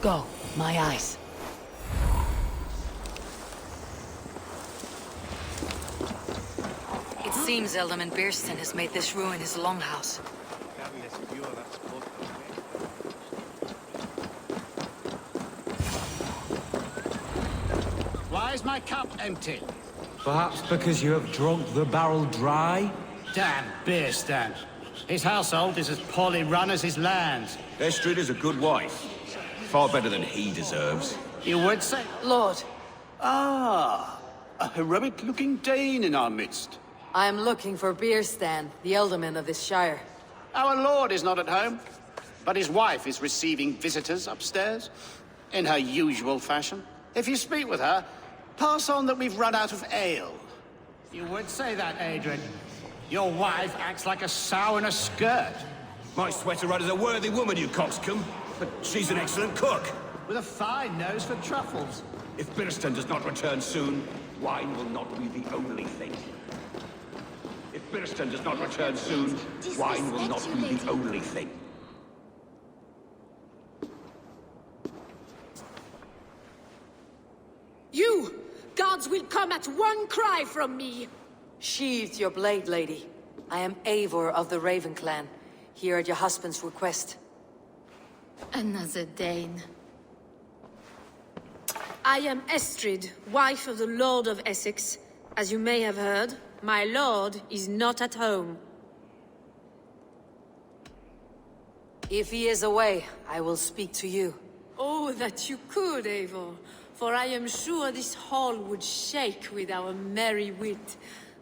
go. My eyes. It seems Eldorman Beerston has made this ruin his longhouse. Why is my cup empty? Perhaps because you have drunk the barrel dry? Damn Beerston. His household is as poorly run as his lands. Estrid is a good wife. Far better than he deserves. You would say? Lord, Ah, a heroic-looking Dane in our midst. I am looking for Beerstan, the Ealdorman of this shire. Our lord is not at home, but his wife is receiving visitors upstairs, in her usual fashion. If you speak with her, pass on that we've run out of ale. You would say that, Adrian. Your wife acts like a sow in a skirt. My sweater rudder's a worthy woman, you coxcomb. But she's an excellent cook. With a fine nose for truffles. If Birston does not return soon, wine will not be the only thing. If Birston does not return soon, wine will not be the only thing. You! Gods will come at one cry from me! Sheathe your blade, lady. I am Eivor of the Raven clan, here at your husband's request. Another Dane. I am Estrid, wife of the Lord of Essex. As you may have heard, my lord is not at home. If he is away, I will speak to you. Oh, that you could, Eivor. For I am sure this hall would shake with our merry wit.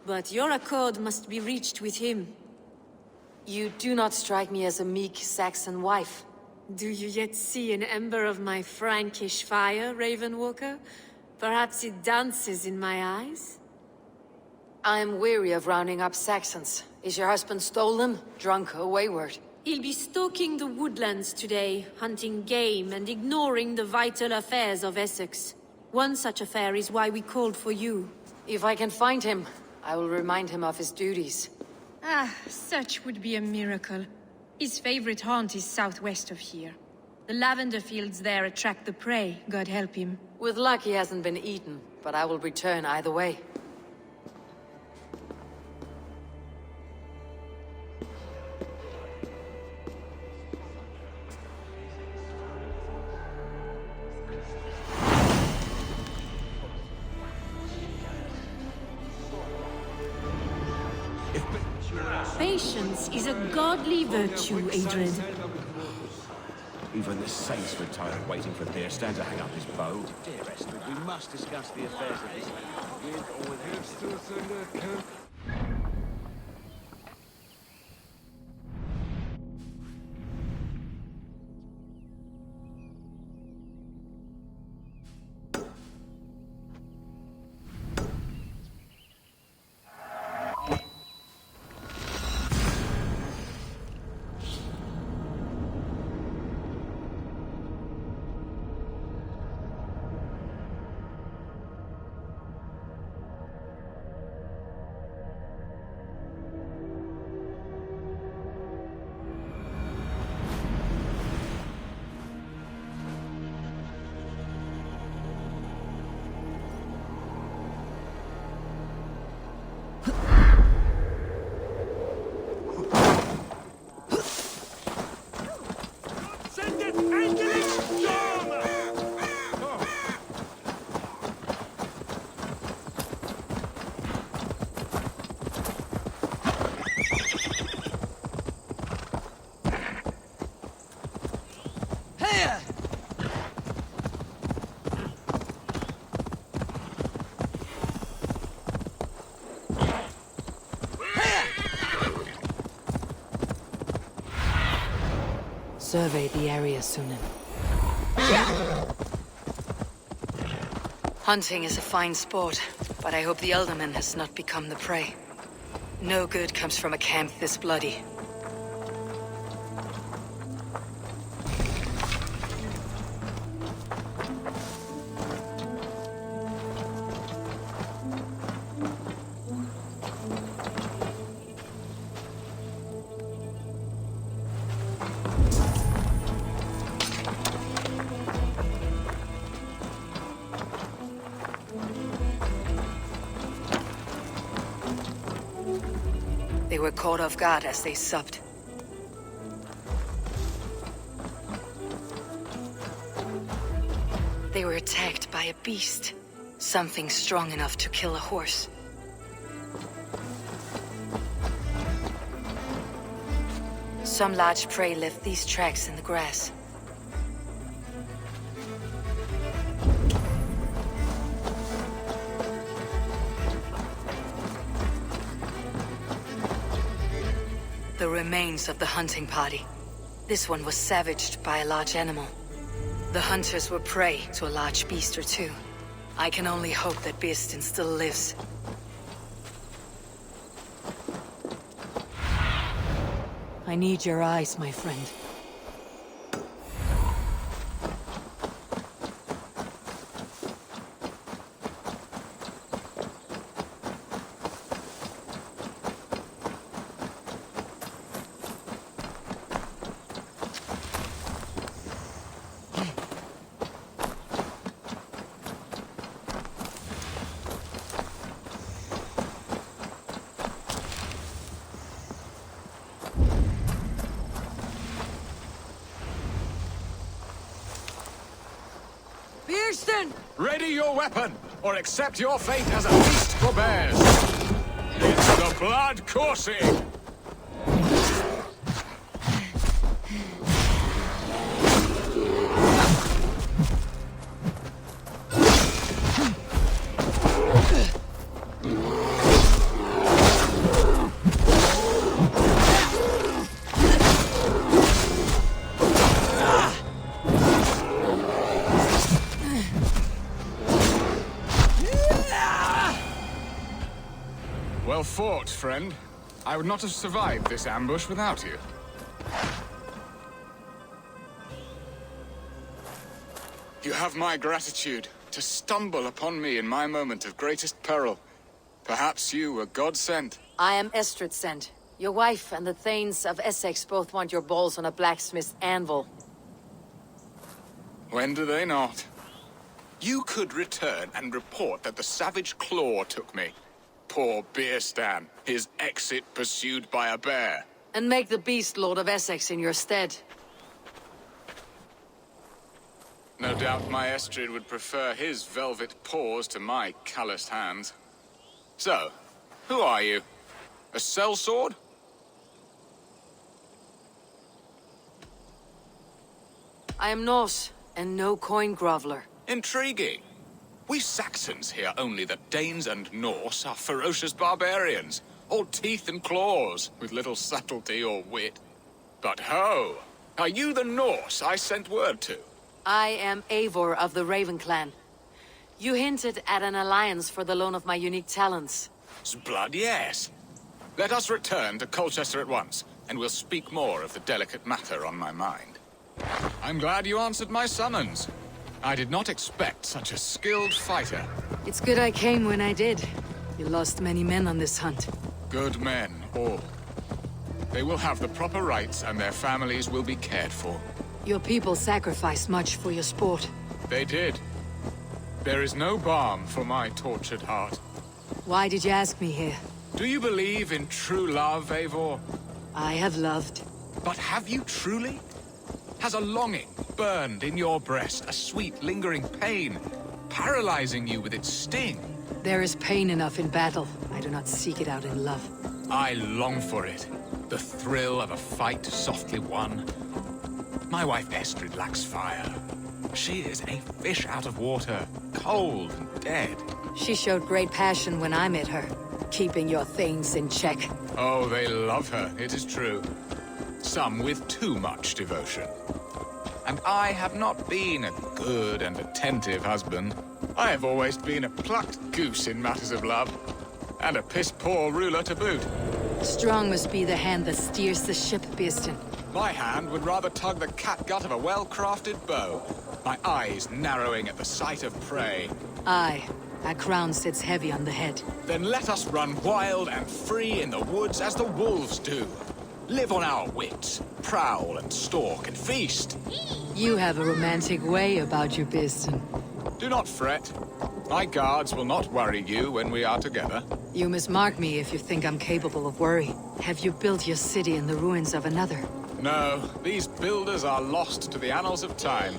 But your accord must be reached with him. You do not strike me as a meek Saxon wife. Do you yet see an ember of my Frankish fire, Ravenwalker? Perhaps it dances in my eyes? I am weary of rounding up Saxons. Is your husband stolen, drunk, or wayward? He'll be stalking the woodlands today, hunting game and ignoring the vital affairs of Essex. One such affair is why we called for you. If I can find him, I will remind him of his duties. Ah, such would be a miracle. His favorite haunt is southwest of here. The lavender fields there attract the prey, God help him. With luck, he hasn't been eaten, but I will return either way. Patience is a godly virtue, Adrian. Even the saints were tired waiting for Birston to hang up his bow. Dear Estrid, we must discuss the affairs of this land, with or without him. Survey the area, Sunan. Hunting is a fine sport, but I hope the Ealdorman has not become the prey. No good comes from a camp this bloody. They were caught off guard as they supped. They were attacked by a beast. Something strong enough to kill a horse. Some large prey left these tracks in the grass. The remains of the hunting party. This one was savaged by a large animal. The hunters were prey to a large beast or two. I can only hope that Birsten still lives. I need your eyes, my friend. Birsten! Ready your weapon, or accept your fate as a feast for bears. It's the blood coursing! Well fought, friend. I would not have survived this ambush without you. You have my gratitude to stumble upon me in my moment of greatest peril. Perhaps you were God-sent. I am Estrid sent. Your wife and the Thanes of Essex both want your balls on a blacksmith's anvil. When do they not? You could return and report that the savage claw took me. Poor Birsten, his exit pursued by a bear. And make the beast Lord of Essex in your stead. No doubt my Estrid would prefer his velvet paws to my calloused hands. So, who are you? A sellsword? I am Norse, and no coin groveler. Intriguing. We Saxons hear only that Danes and Norse are ferocious barbarians, all teeth and claws, with little subtlety or wit. But ho! Are you the Norse I sent word to? I am Eivor of the Raven clan. You hinted at an alliance for the loan of my unique talents. Blood, yes. Let us return to Colchester at once, and we'll speak more of the delicate matter on my mind. I'm glad you answered my summons. I did not expect such a skilled fighter. It's good I came when I did. You lost many men on this hunt. Good men, all. They will have the proper rights, and their families will be cared for. Your people sacrificed much for your sport. They did. There is no balm for my tortured heart. Why did you ask me here? Do you believe in true love, Eivor? I have loved. But have you truly? Has a longing burned in your breast, a sweet, lingering pain, paralyzing you with its sting? There is pain enough in battle. I do not seek it out in love. I long for it. The thrill of a fight softly won. My wife Estrid lacks fire. She is a fish out of water, cold and dead. She showed great passion when I met her, keeping your things in check. Oh, they love her, it is true. Some with too much devotion. And I have not been a good and attentive husband. I have always been a plucked goose in matters of love. And a piss-poor ruler to boot. Strong must be the hand that steers the ship, Birsten. My hand would rather tug the catgut of a well-crafted bow. My eyes narrowing at the sight of prey. Aye, a crown sits heavy on the head. Then let us run wild and free in the woods as the wolves do. Live on our wits, prowl and stalk and feast. You have a romantic way about you, Birsten. Do not fret. My guards will not worry you when we are together. You must mark me if you think I'm capable of worry. Have you built your city in the ruins of another? No, these builders are lost to the annals of time.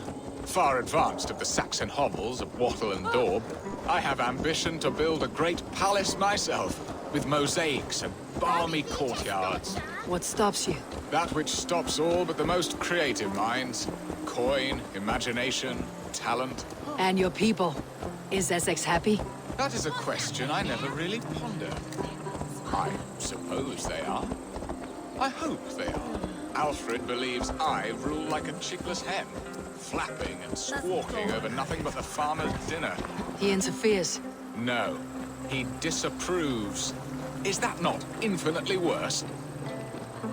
Far advanced of the Saxon hovels of Wattle and Daub, I have ambition to build a great palace myself, with mosaics and balmy courtyards. What stops you? That which stops all but the most creative minds. Coin, imagination, talent. And your people? Is Essex happy? That is a question I never really pondered. I suppose they are. I hope they are. Alfred believes I rule like a chickless hen, flapping and squawking over nothing but the farmer's dinner. He interferes. No, he disapproves. Is that not infinitely worse?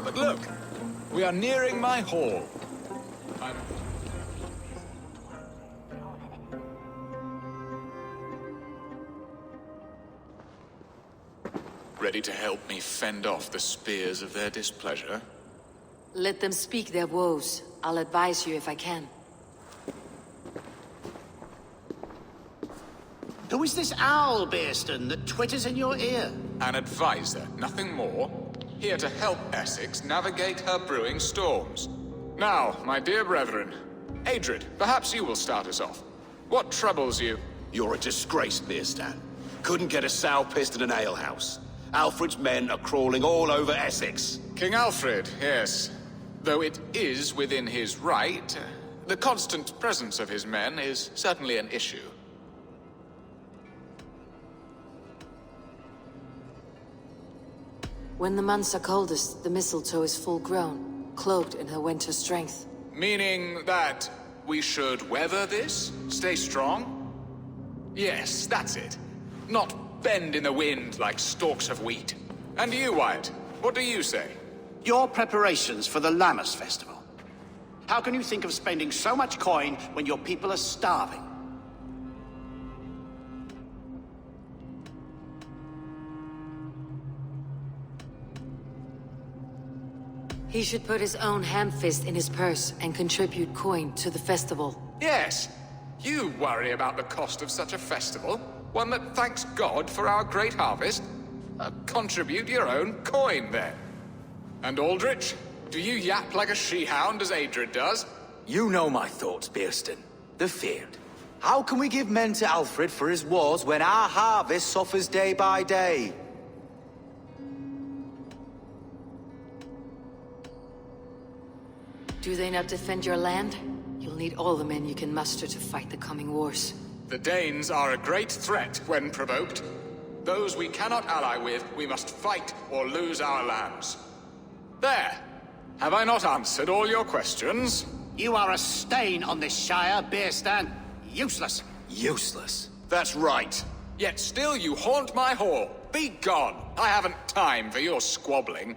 But look, we are nearing my hall. Ready to help me fend off the spears of their displeasure? Let them speak their woes. I'll advise you if I can. Who is this owl, Bearston, that twitters in your ear? An advisor, nothing more. Here to help Essex navigate her brewing storms. Now, my dear brethren, Adrid, perhaps you will start us off. What troubles you? You're a disgrace, Beerstan. Couldn't get a sow pissed in an alehouse. Alfred's men are crawling all over Essex. King Alfred, yes. Though it is within his right, the constant presence of his men is certainly an issue. When the months are coldest, the mistletoe is full grown, cloaked in her winter strength. Meaning that we should weather this? Stay strong? Yes, that's it. Not bend in the wind like stalks of wheat. And you, Wyatt, what do you say? Your preparations for the Lammas festival. How can you think of spending so much coin when your people are starving? He should put his own ham-fist in his purse and contribute coin to the festival. Yes. You worry about the cost of such a festival? One that thanks God for our great harvest? Contribute your own coin, then. And Aldrich, do you yap like a she-hound as Adrid does? You know my thoughts, Bearston. They're feared. How can we give men to Alfred for his wars when our harvest suffers day by day? Do they not defend your land? You'll need all the men you can muster to fight the coming wars. The Danes are a great threat when provoked. Those we cannot ally with, we must fight or lose our lands. There! Have I not answered all your questions? You are a stain on this Shire, Bearstan. Useless. Useless. That's right. Yet still you haunt my hall. Be gone! I haven't time for your squabbling.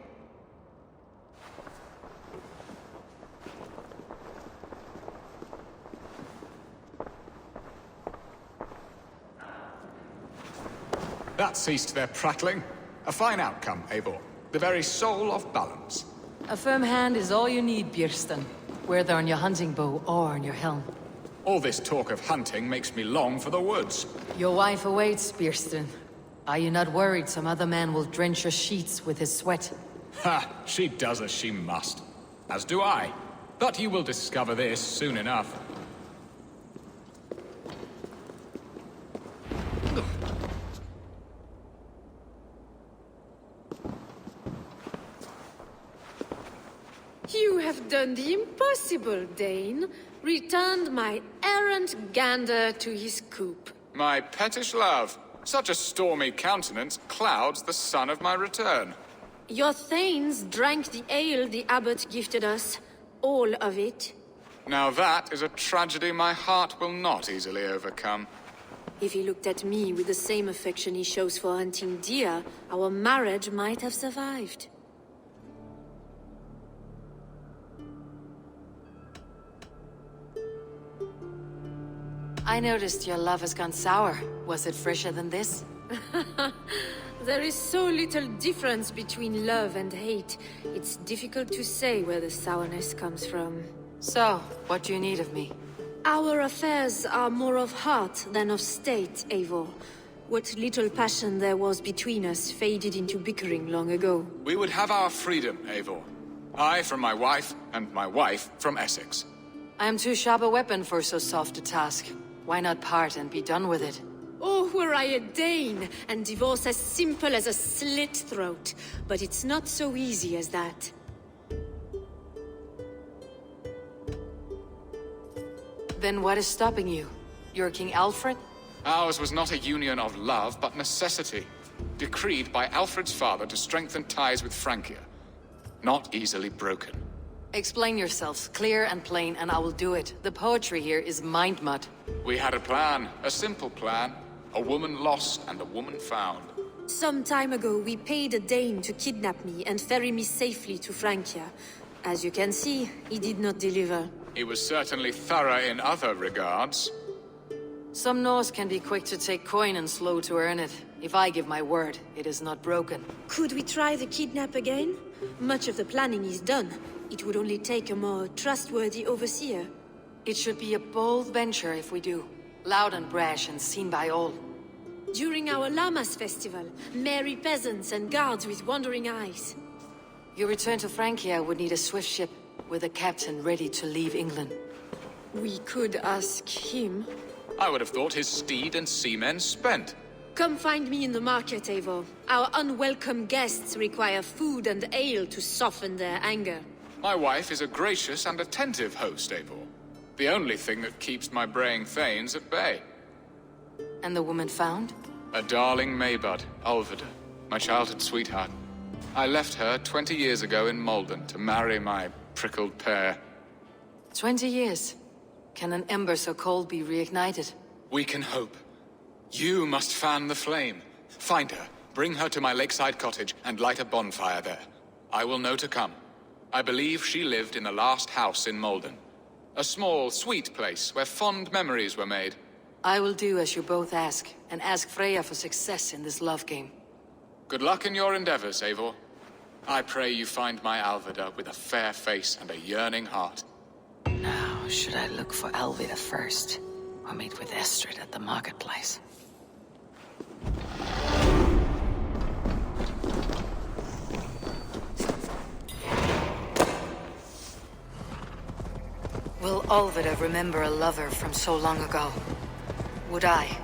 That ceased their prattling. A fine outcome, Eivor. The very soul of balance. A firm hand is all you need, Björsten. Whether on your hunting bow or on your helm. All this talk of hunting makes me long for the woods. Your wife awaits, Björsten. Are you not worried some other man will drench your sheets with his sweat? Ha! She does as she must. As do I. But you will discover this soon enough. You have done the impossible, Dane. Returned my errant gander to his coop. My pettish love. Such a stormy countenance clouds the sun of my return. Your thanes drank the ale the abbot gifted us. All of it. Now that is a tragedy my heart will not easily overcome. If he looked at me with the same affection he shows for hunting deer, our marriage might have survived. I noticed your love has gone sour. Was it fresher than this? There is so little difference between love and hate. It's difficult to say where the sourness comes from. So, what do you need of me? Our affairs are more of heart than of state, Eivor. What little passion there was between us faded into bickering long ago. We would have our freedom, Eivor. I from my wife, and my wife from Essex. I am too sharp a weapon for so soft a task. Why not part and be done with it? Oh, were I a Dane, and divorce as simple as a slit throat. But it's not so easy as that. Then what is stopping you? You're King Alfred? Ours was not a union of love, but necessity. Decreed by Alfred's father to strengthen ties with Francia. Not easily broken. Explain yourselves, clear and plain, and I will do it. The poetry here is mind mud. We had a plan, a simple plan. A woman lost and a woman found. Some time ago, we paid a Dane to kidnap me and ferry me safely to Francia. As you can see, he did not deliver. He was certainly thorough in other regards. Some Norse can be quick to take coin and slow to earn it. If I give my word, it is not broken. Could we try the kidnap again? Much of the planning is done. It would only take a more trustworthy overseer. It should be a bold venture if we do. Loud and brash and seen by all. During our Llamas festival, merry peasants and guards with wandering eyes. Your return to Francia would need a swift ship, with a captain ready to leave England. We could ask him. I would have thought his steed and seamen spent. Come find me in the market, Eivor. Our unwelcome guests require food and ale to soften their anger. My wife is a gracious and attentive host, Eivor. The only thing that keeps my braying thanes at bay. And the woman found? A darling Maybud, Ulvida, my childhood sweetheart. I left her 20 years ago in Malden to marry my prickled pear. 20 years. Can an ember so cold be reignited? We can hope. You must fan the flame. Find her, bring her to my lakeside cottage, and light a bonfire there. I will know to come. I believe she lived in the last house in Malden. A small, sweet place where fond memories were made. I will do as you both ask, and ask Freya for success in this love game. Good luck in your endeavors, Eivor. I pray you find my Alvida with a fair face and a yearning heart. Now, should I look for Alvida first, or meet with Estrid at the marketplace? Will Alvida remember a lover from so long ago? Would I?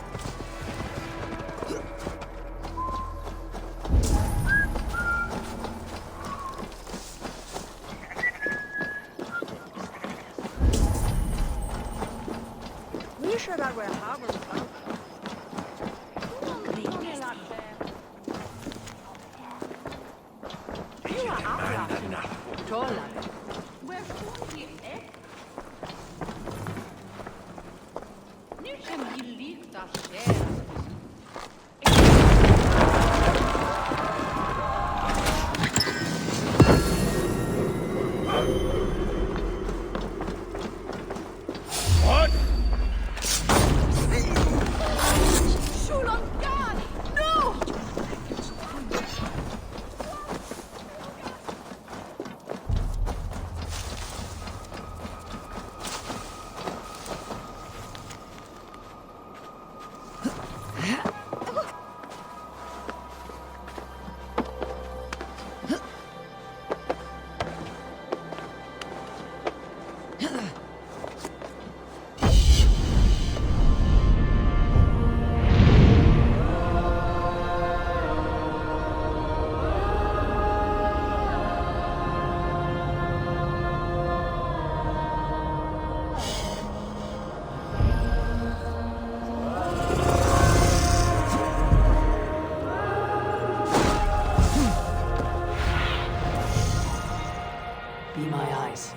Be my eyes.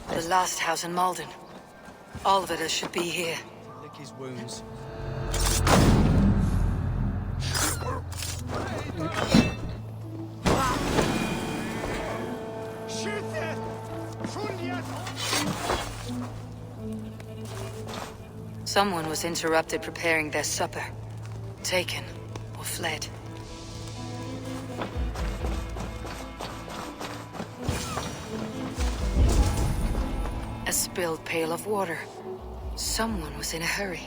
The last house in Malden. Alvida should be here. Lick his wounds. Someone was interrupted preparing their supper. Taken or fled. A spilled pail of water. Someone was in a hurry.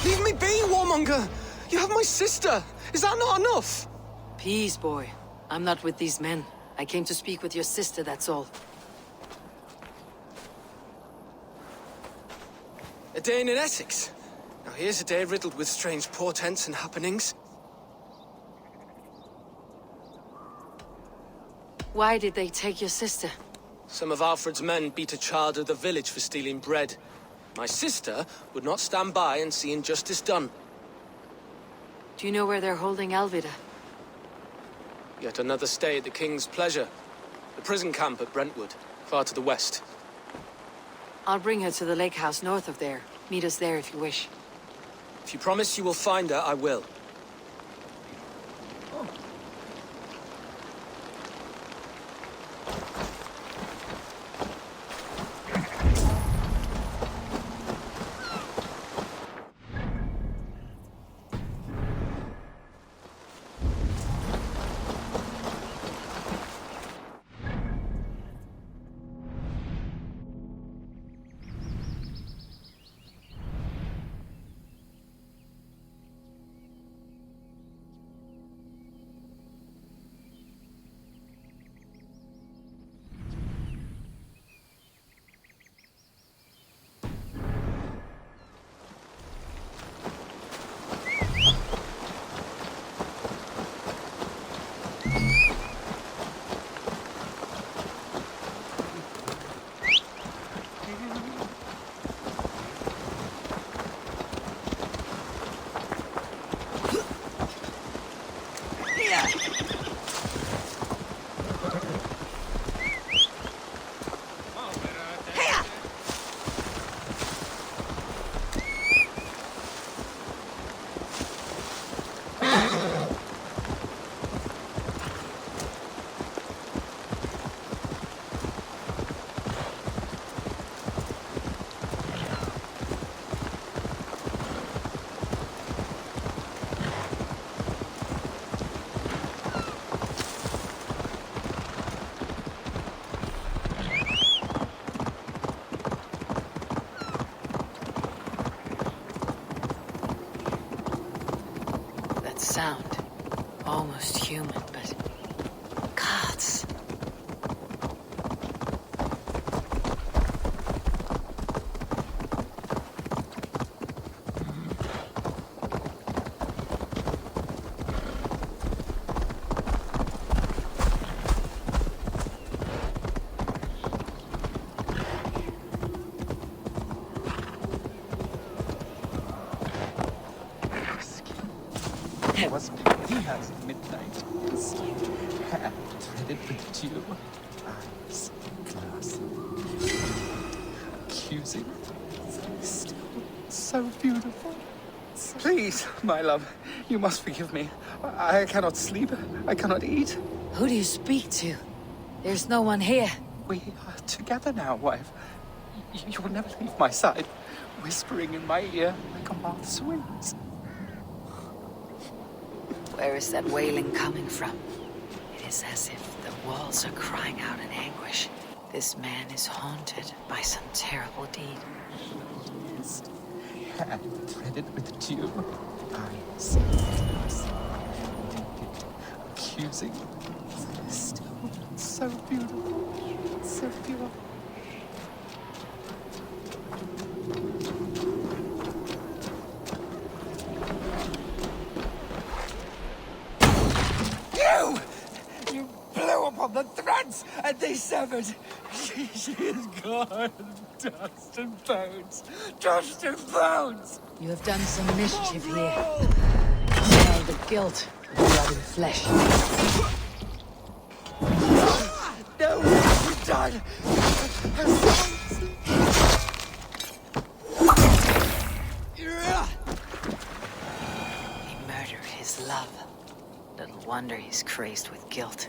Leave me be, warmonger! You have my sister! Is that not enough? Peace, boy. I'm not with these men. I came to speak with your sister, that's all. A day in Essex. Now here's a day riddled with strange portents and happenings. Why did they take your sister? Some of Alfred's men beat a child of the village for stealing bread. My sister would not stand by and see injustice done. Do you know where they're holding Alvida? Yet another stay at the King's pleasure. The prison camp at Brentwood, far to the west. I'll bring her to the lake house north of there. Meet us there if you wish. If you promise you will find her, I will. Sound. Almost human, but... gods. It was past midnight. Hand threaded with dew. Eyes glass. Accusing. Still so beautiful. Please, my love, you must forgive me. I cannot sleep. I cannot eat. Who do you speak to? There's no one here. We are together now, wife. You will never leave my side, whispering in my ear like a moth's wings. Where is that wailing coming from? It is as if the walls are crying out in anguish. This man is haunted by some terrible deed. Hand threaded with dew. Eyes glass. Accusing. Still so beautiful. So pure. You blew upon the threads, and they severed. She is gone. Dust and bones. Dust and bones. You have done some mischief here. Smell the guilt of blood and flesh. No, you died. He murdered his love. Little wonder he's crazed with guilt.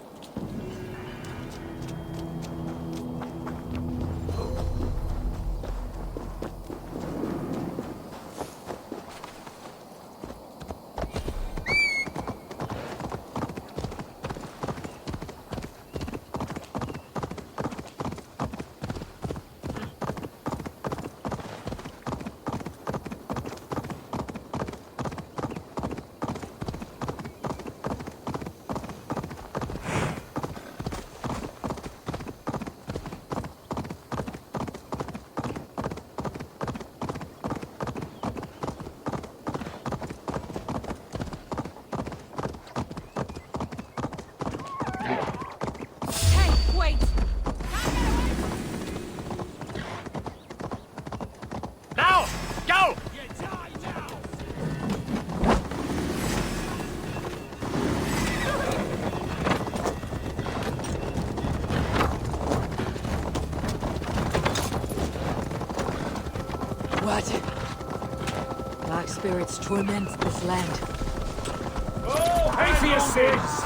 What? Dark spirits torment this land. Pay for your sins!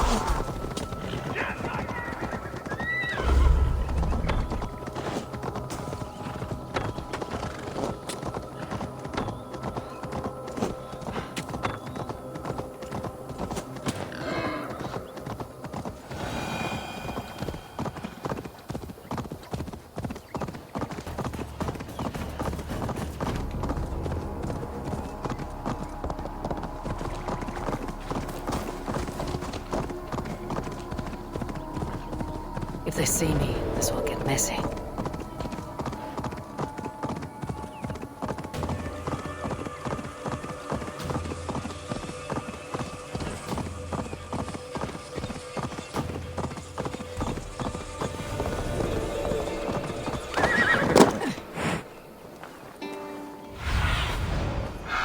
If they see me, this will get messy.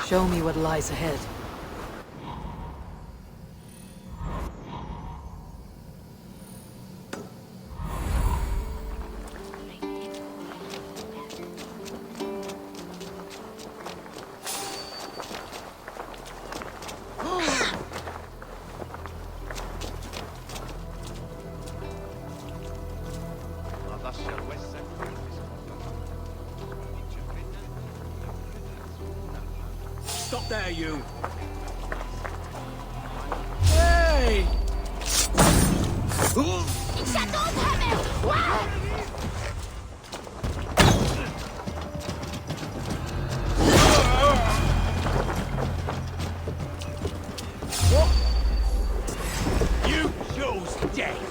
Show me what lies ahead. Stop there, you! Hey! You chose death!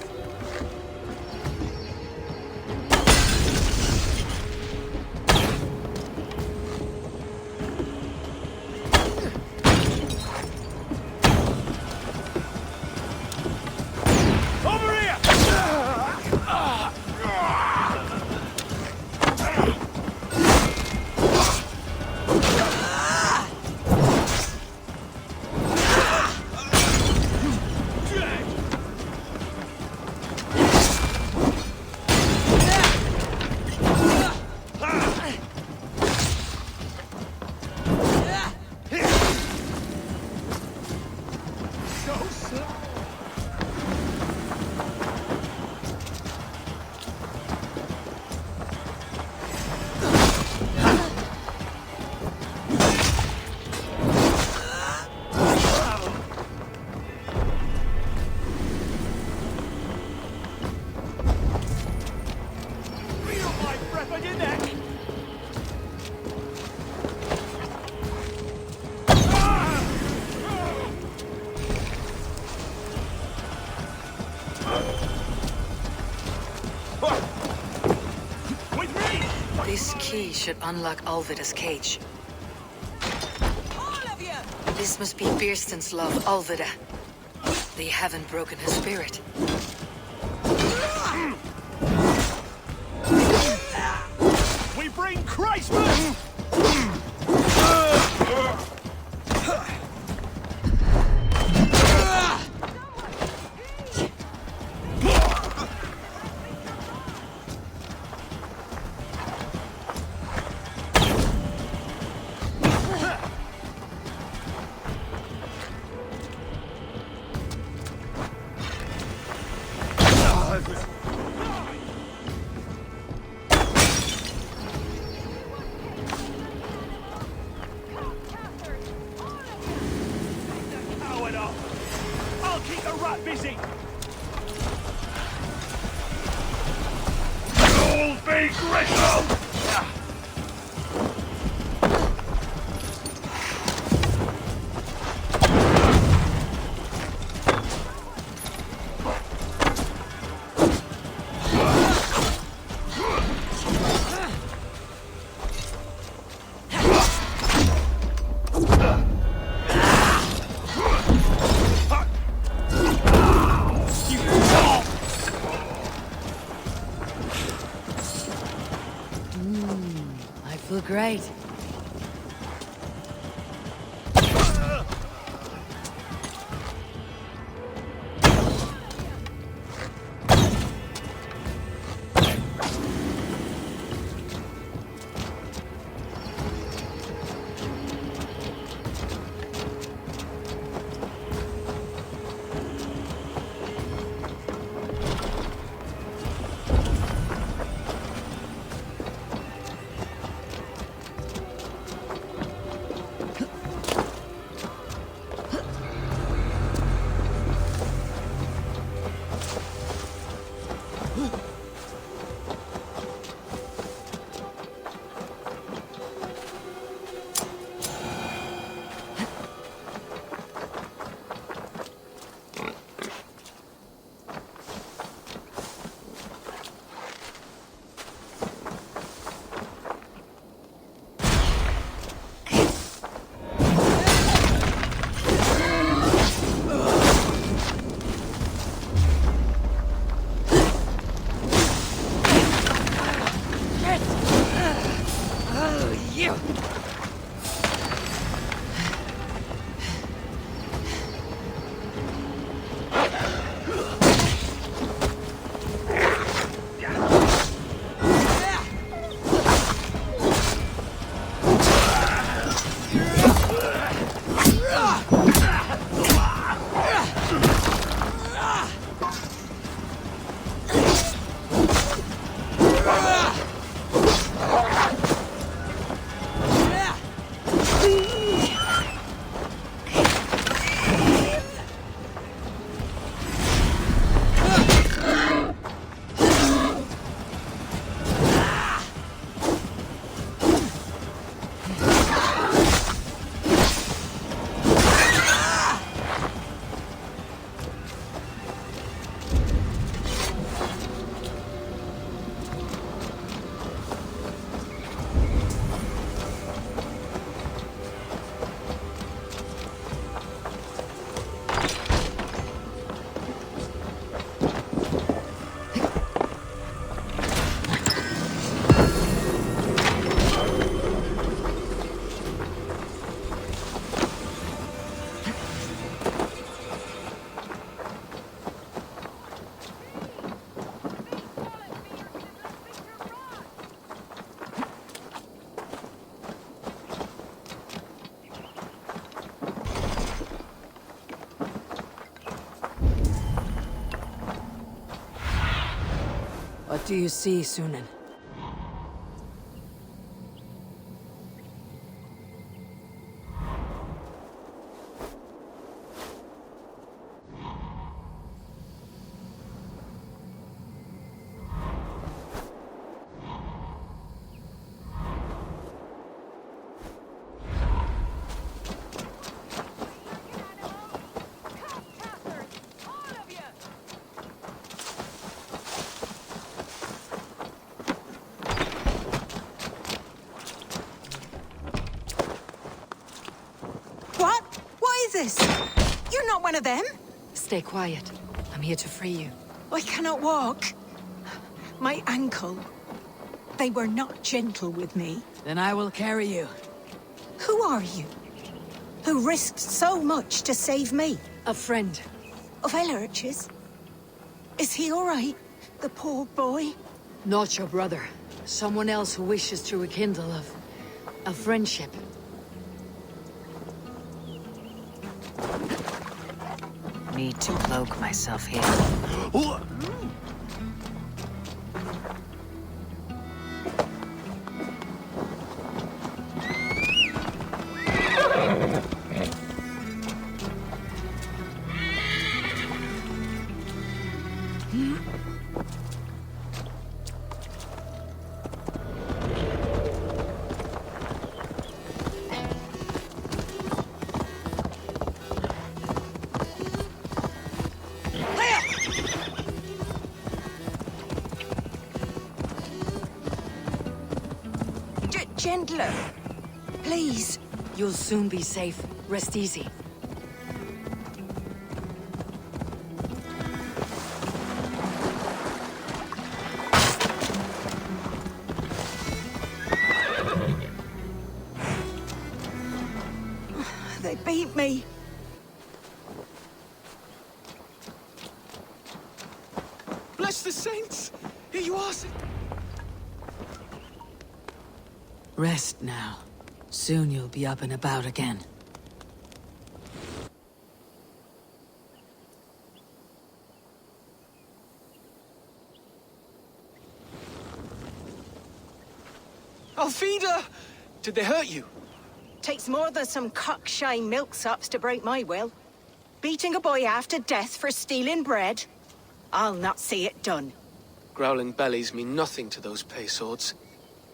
This key should unlock Alvida's cage. All of you! This must be Birston's love, Alvida. They haven't broken her spirit. We bring Christmas! I'll keep the rat busy! You'll be grissom! I feel great. You! What do you see, Sunan? What? What is this? You're not one of them? Stay quiet. I'm here to free you. I cannot walk. My ankle. They were not gentle with me. Then I will carry you. Who are you? Who risked so much to save me? A friend. Of Elrich's? Is he all right? The poor boy? Not your brother. Someone else who wishes to rekindle a friendship. Need to cloak myself here. Gentler. Please. You'll soon be safe. Rest easy. They beat me. Bless the saints! Here you are, Rest now. Soon you'll be up and about again. Alfida! Did they hurt you? Takes more than some cockshy milksops to break my will. Beating a boy half to death for stealing bread? I'll not see it done. Growling bellies mean nothing to those pay swords.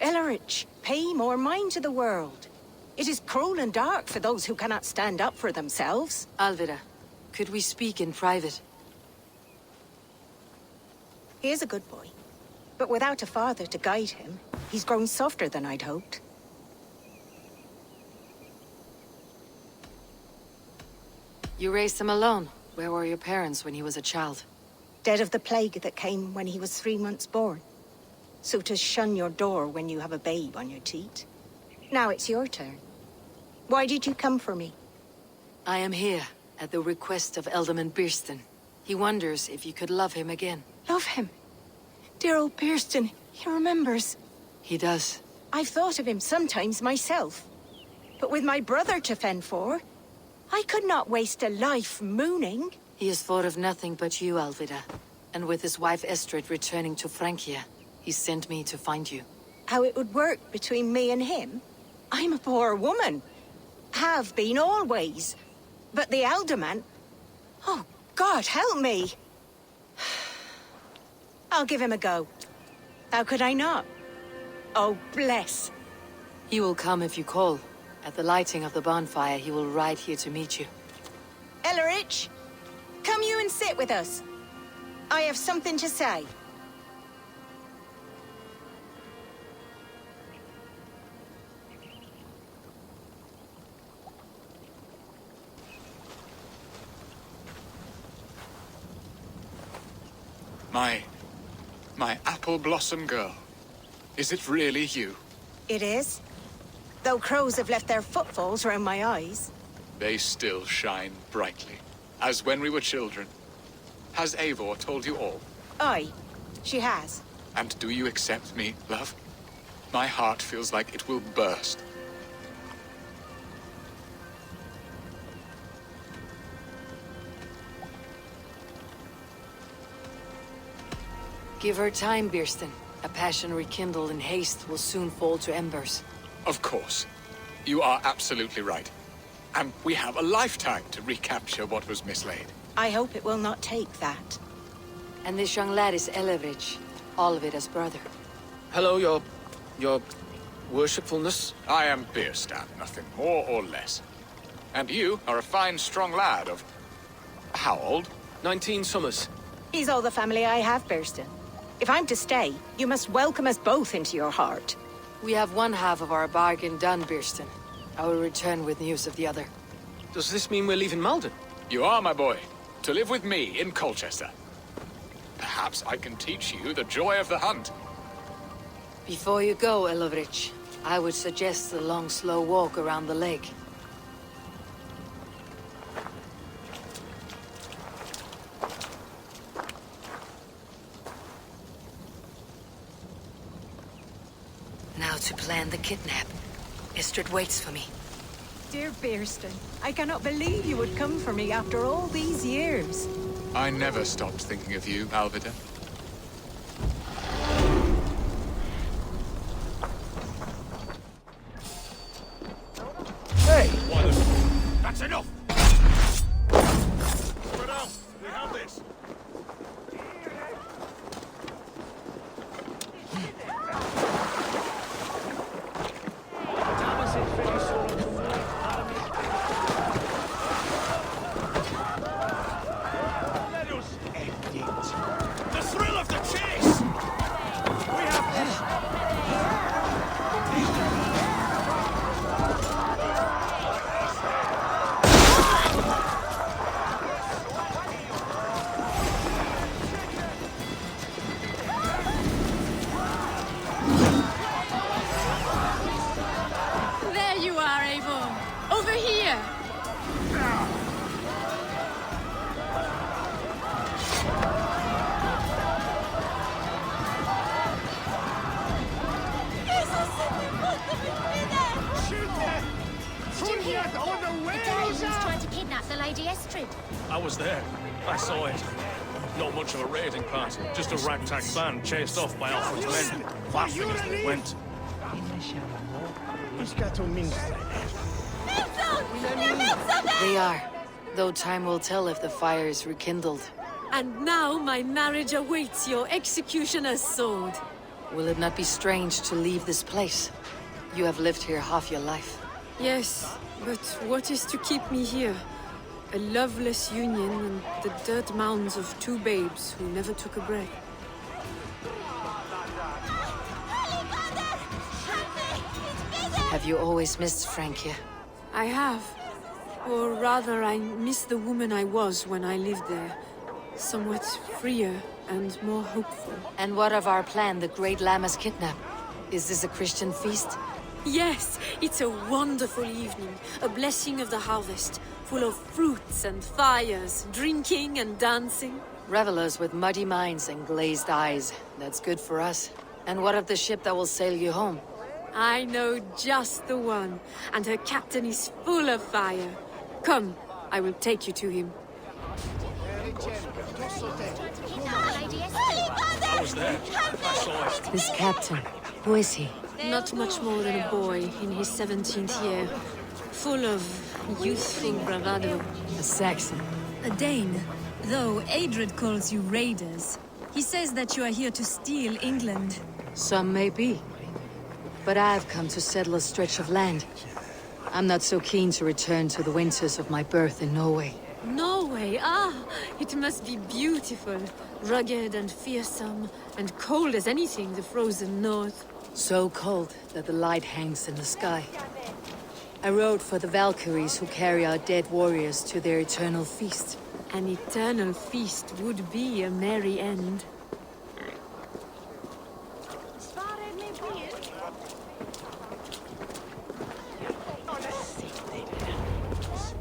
Elrich, pay more mind to the world. It is cruel and dark for those who cannot stand up for themselves. Alvida, could we speak in private? He is a good boy. But without a father to guide him, he's grown softer than I'd hoped. You raised him alone. Where were your parents when he was a child? Dead of the plague that came when he was 3 months born. So to shun your door when you have a babe on your teat. Now it's your turn. Why did you come for me? I am here at the request of Alderman Birston. He wonders if you could love him again. Love him? Dear old Birston, he remembers. He does. I've thought of him sometimes myself. But with my brother to fend for, I could not waste a life mooning. He has thought of nothing but you, Alvida. And with his wife Estrid returning to Francia, he sent me to find you. How it would work between me and him? I'm a poor woman. Have been always. But the alderman... Oh, God, help me! I'll give him a go. How could I not? Oh, bless. He will come if you call. At the lighting of the bonfire, he will ride here to meet you. Ellerich, come you and sit with us. I have something to say. My apple blossom girl. Is it really you? It is. Though crows have left their footfalls round my eyes. They still shine brightly, as when we were children. Has Eivor told you all? Aye, she has. And do you accept me, love? My heart feels like it will burst. Give her time, Birston. A passion rekindled in haste will soon fall to embers. Of course. You are absolutely right. And we have a lifetime to recapture what was mislaid. I hope it will not take that. And this young lad is Elevich, Alvida's brother. Hello, your worshipfulness. I am Birstan, nothing more or less. And you are a fine, strong lad of... how old? 19 summers. He's all the family I have, Birston. If I'm to stay, you must welcome us both into your heart. We have one half of our bargain done, Birston. I will return with news of the other. Does this mean we're leaving Malden? You are, my boy. To live with me in Colchester. Perhaps I can teach you the joy of the hunt. Before you go, Elevich, I would suggest a long, slow walk around the lake. Now to plan the kidnap. Istrid waits for me. Dear Birston, I cannot believe you would come for me after all these years. I never stopped thinking of you, Alvida. Hey! That's enough! Spread out! We have this! The thrill of the chase! We have this! There you are, Eivor. Over here. Did you hear? The Danes trying to kidnap the Lady Estrid. I was there. I saw it. Not much of a raiding party. Just a ragtag band chased off by Alfred's men, laughing as they went. They are. Though time will tell if the fire is rekindled. And now my marriage awaits your executioner's sword. Will it not be strange to leave this place? You have lived here half your life. Yes, but what is to keep me here? A loveless union and the dirt mounds of two babes who never took a breath. Have you always missed Francia? I have. Or rather, I miss the woman I was when I lived there. Somewhat freer and more hopeful. And what of our plan, the Great Lammas kidnap? Is this a Christian feast? Yes, it's a wonderful evening. A blessing of the harvest, full of fruits and fires, drinking and dancing. Revelers with muddy minds and glazed eyes. That's good for us. And what of the ship that will sail you home? I know just the one, and her captain is full of fire. Come, I will take you to him. I was there. I saw it. This captain, who is he? Not much more than a boy in his 17th year. Full of youthful bravado. A Saxon. A Dane. Though Adred calls you raiders. He says that you are here to steal England. Some may be. But I've come to settle a stretch of land. I'm not so keen to return to the winters of my birth in Norway. Norway, it must be beautiful. Rugged and fearsome, and cold as anything the frozen north. So cold that the light hangs in the sky. I rode for the Valkyries who carry our dead warriors to their eternal feast. An eternal feast would be a merry end.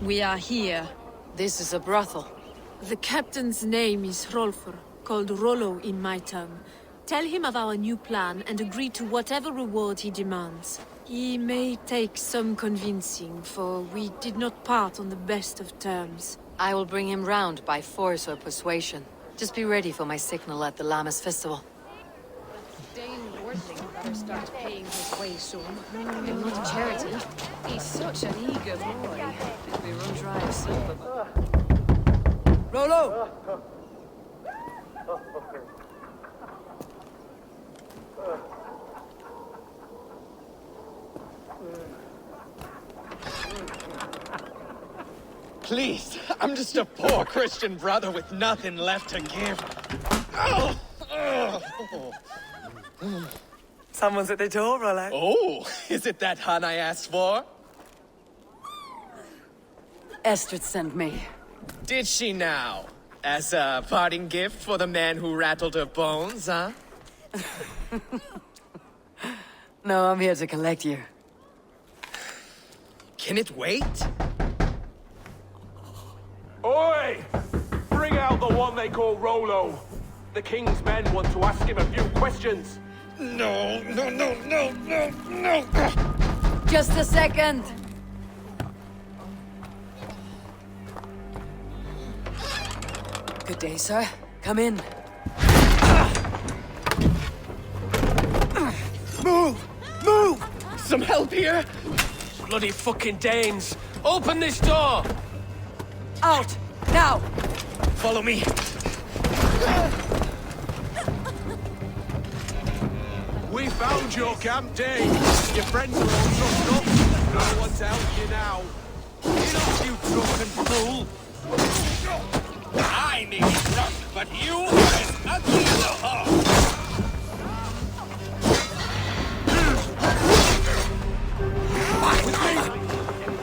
We are here. This is a brothel. The captain's name is Hrolfr, called Rollo in my tongue. Tell him of our new plan and agree to whatever reward he demands. He may take some convincing, for we did not part on the best of terms. I will bring him round by force or persuasion. Just be ready for my signal at the Lammas festival. Dane Wardling better start paying his way soon. If not charity, he's such an eager boy. If we run dry of silver. Rollo! Please, I'm just a poor Christian brother with nothing left to give. Someone's at the door, Rollo. Oh, is it that hun I asked for? Estrid sent me. Did she now? As a parting gift for the man who rattled her bones, huh? No, I'm here to collect you. Can it wait? Oi! Bring out the one they call Rollo. The king's men want to ask him a few questions. No. Just a second. Good day, sir. Come in. Move! Some help here? Bloody fucking Danes! Open this door! Out! Now! Follow me. We found your camp, Dane. Your friends are all trucked up. No one to help you now. Get off, you drunken fool! I may be drunk, but you are as ugly as a hog. Back with me!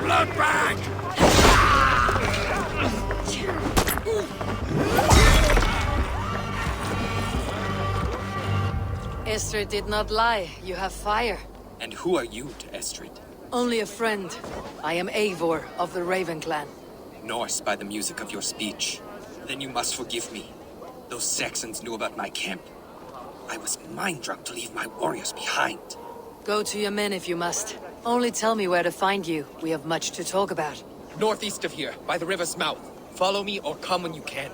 Blood bag! Estrid did not lie. You have fire. And who are you to Estrid? Only a friend. I am Eivor of the Raven clan. Norse by the music of your speech. Then you must forgive me. Those Saxons knew about my camp. I was mind-drunk to leave my warriors behind. Go to your men if you must. Only tell me where to find you. We have much to talk about. Northeast of here, by the river's mouth. Follow me or come when you can.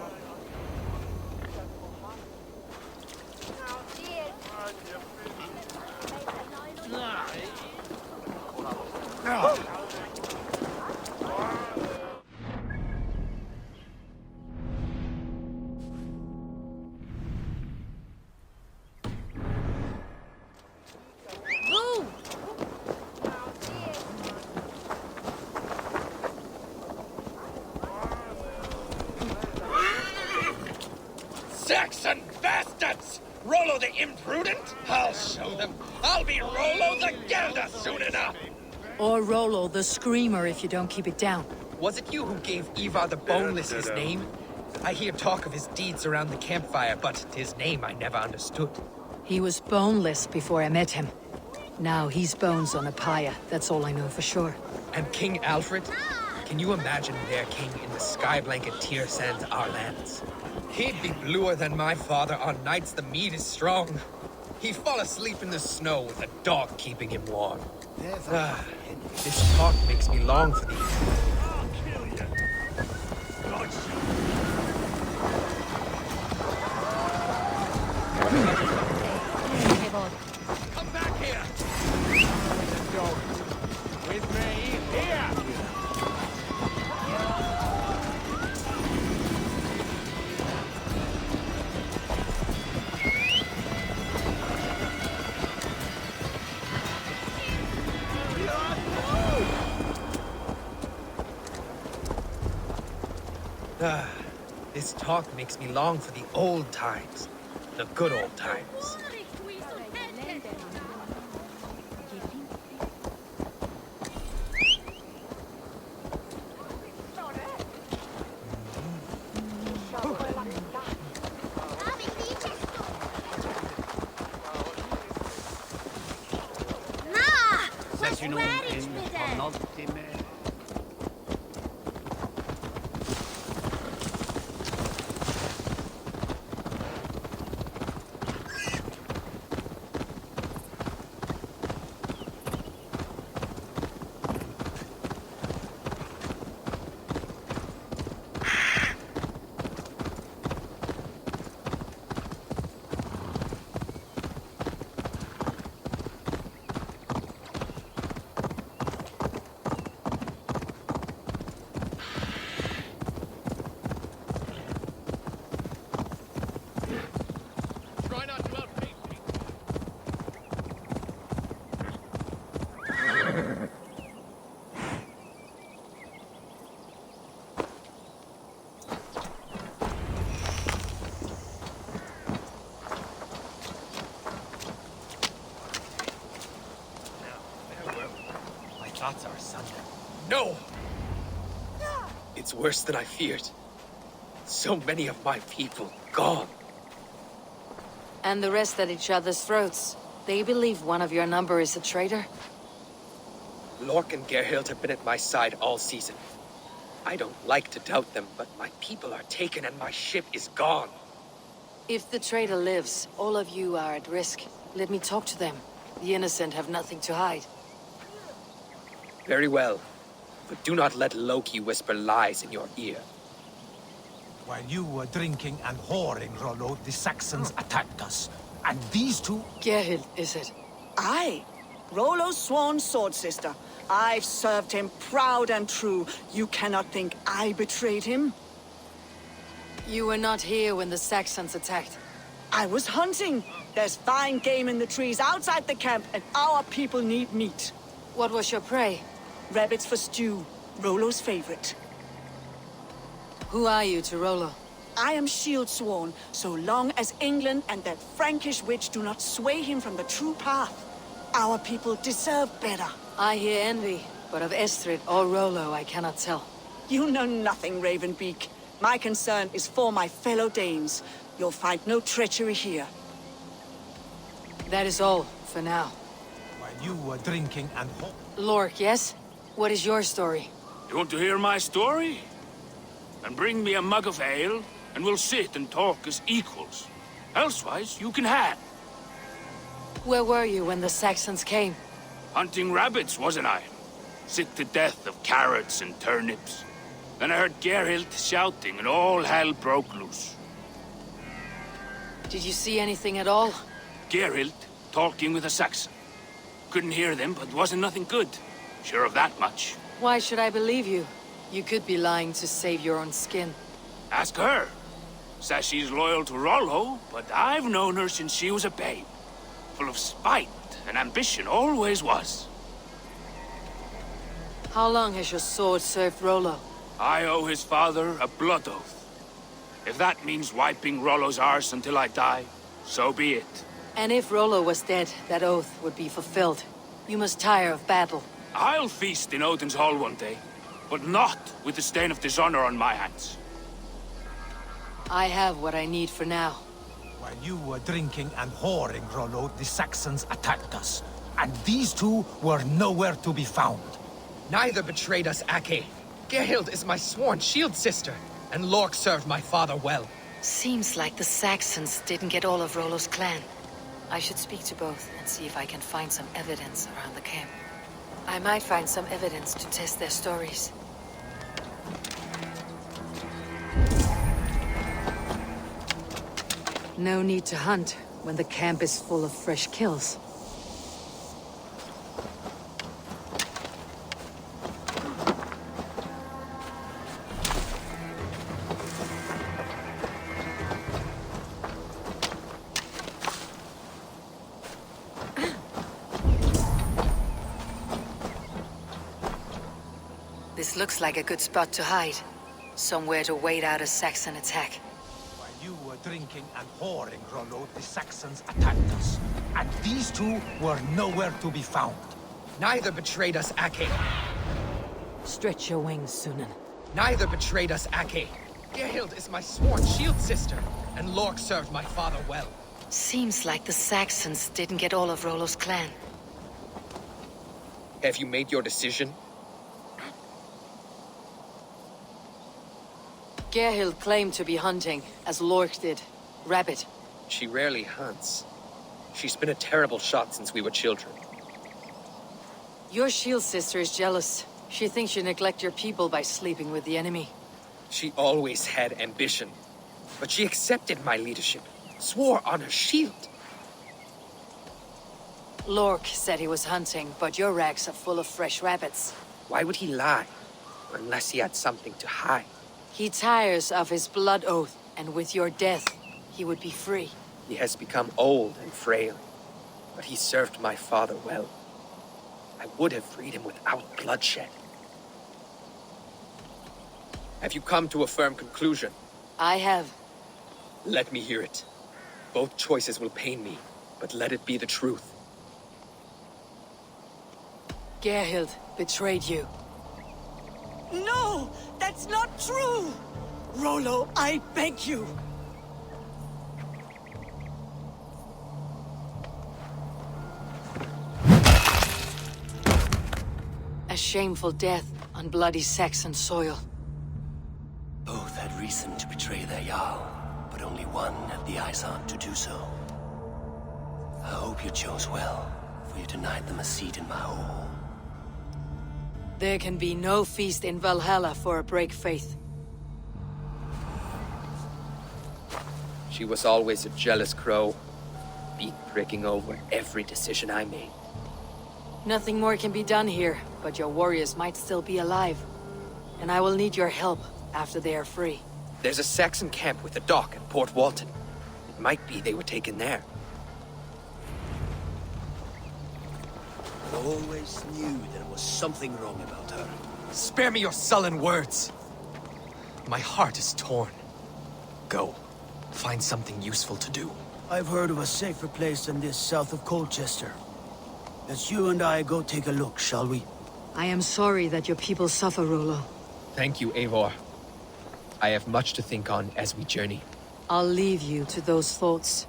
Saxon bastards! Rollo the imprudent? I'll show them. I'll be Rollo the Gelder soon enough! Or Rollo the Screamer if you don't keep it down. Was it you who gave Ivar the Boneless his name? I hear talk of his deeds around the campfire, but his name I never understood. He was boneless before I met him. Now he's bones on a pyre, that's all I know for sure. And King Alfred? Can you imagine their king in the sky blanket tear sands our lands? He'd be bluer than my father on nights the mead is strong. He'd fall asleep in the snow with a dog keeping him warm. This talk makes me long for these. I'll kill you. Come back here! With me, here! This talk makes me long for the old times. The good old times. Thoughts are asunder. No! It's worse than I feared. So many of my people gone. And the rest at each other's throats. They believe one of your number is a traitor? Lork and Gerhild have been at my side all season. I don't like to doubt them, but my people are taken and my ship is gone. If the traitor lives, all of you are at risk. Let me talk to them. The innocent have nothing to hide. Very well. But do not let Loki whisper lies in your ear. While you were drinking and whoring, Rollo, the Saxons attacked us. And these two... Gerhild, is it? Aye. Rollo's sworn sword sister. I've served him proud and true. You cannot think I betrayed him? You were not here when the Saxons attacked. I was hunting. There's fine game in the trees outside the camp, and our people need meat. What was your prey? Rabbits for stew. Rollo's favorite. Who are you to Rollo? I am shield sworn, so long as England and that Frankish witch do not sway him from the true path. Our people deserve better. I hear envy, but of Estrid or Rollo I cannot tell. You know nothing, Ravenbeak. My concern is for my fellow Danes. You'll find no treachery here. That is all, for now. While you were drinking and Lork, yes? What is your story? You want to hear my story? Then bring me a mug of ale, and we'll sit and talk as equals. Elsewise, you can hang. Where were you when the Saxons came? Hunting rabbits, wasn't I? Sick to death of carrots and turnips. Then I heard Gerhild shouting, and all hell broke loose. Did you see anything at all? Gerhild talking with a Saxon. Couldn't hear them, but wasn't nothing good. Sure of that much. Why should I believe you? You could be lying to save your own skin. Ask her. Says she's loyal to Rollo, but I've known her since she was a babe. Full of spite and ambition, always was. How long has your sword served Rollo? I owe his father a blood oath. If that means wiping Rollo's arse until I die, so be it. And if Rollo was dead, that oath would be fulfilled. You must tire of battle. I'll feast in Odin's hall one day, but not with the stain of dishonor on my hands. I have what I need for now. While you were drinking and whoring, Rollo, the Saxons attacked us. and these two were nowhere to be found. Neither betrayed us, Ake. Gerhild is my sworn shield sister, and Lork served my father well. Seems like the Saxons didn't get all of Rollo's clan. I should speak to both and see if I can find some evidence around the camp. I might find some evidence to test their stories. No need to hunt when the camp is full of fresh kills. This looks like a good spot to hide. Somewhere to wait out a Saxon attack. While you were drinking and whoring, Rollo, the Saxons attacked us. And these two were nowhere to be found. Neither betrayed us, Ake. Stretch your wings, Sunan. Neither betrayed us, Ake. Gerhild is my sworn shield sister, and Lork served my father well. Seems like the Saxons didn't get all of Rollo's clan. Have you made your decision? Gerhild claimed to be hunting, as Lork did. Rabbit. She rarely hunts. She's been a terrible shot since we were children. Your shield sister is jealous. She thinks you neglect your people by sleeping with the enemy. She always had ambition. But she accepted my leadership, swore on her shield. Lork said he was hunting, but your racks are full of fresh rabbits. Why would he lie? Unless he had something to hide. He tires of his blood oath, and with your death, he would be free. He has become old and frail, but he served my father well. I would have freed him without bloodshed. Have you come to a firm conclusion? I have. Let me hear it. Both choices will pain me, but let it be the truth. Gerhild betrayed you. No! That's not true! Rollo, I beg you! A shameful death on bloody Saxon soil. Both had reason to betray their Jarl, but only one had the eyesight to do so. I hope you chose well, for you denied them a seat in my hall. There can be no feast in Valhalla for a break faith. She was always a jealous crow, beak pricking over every decision I made. Nothing more can be done here, but your warriors might still be alive. And I will need your help after they are free. There's a Saxon camp with a dock at Port Walton. It might be they were taken there. I always knew there was something wrong about her. Spare me your sullen words. My heart is torn. Go. Find something useful to do. I've heard of a safer place than this south of Colchester. Let's you and I go take a look, shall we? I am sorry that your people suffer, Rollo. Thank you, Eivor. I have much to think on as we journey. I'll leave you to those thoughts.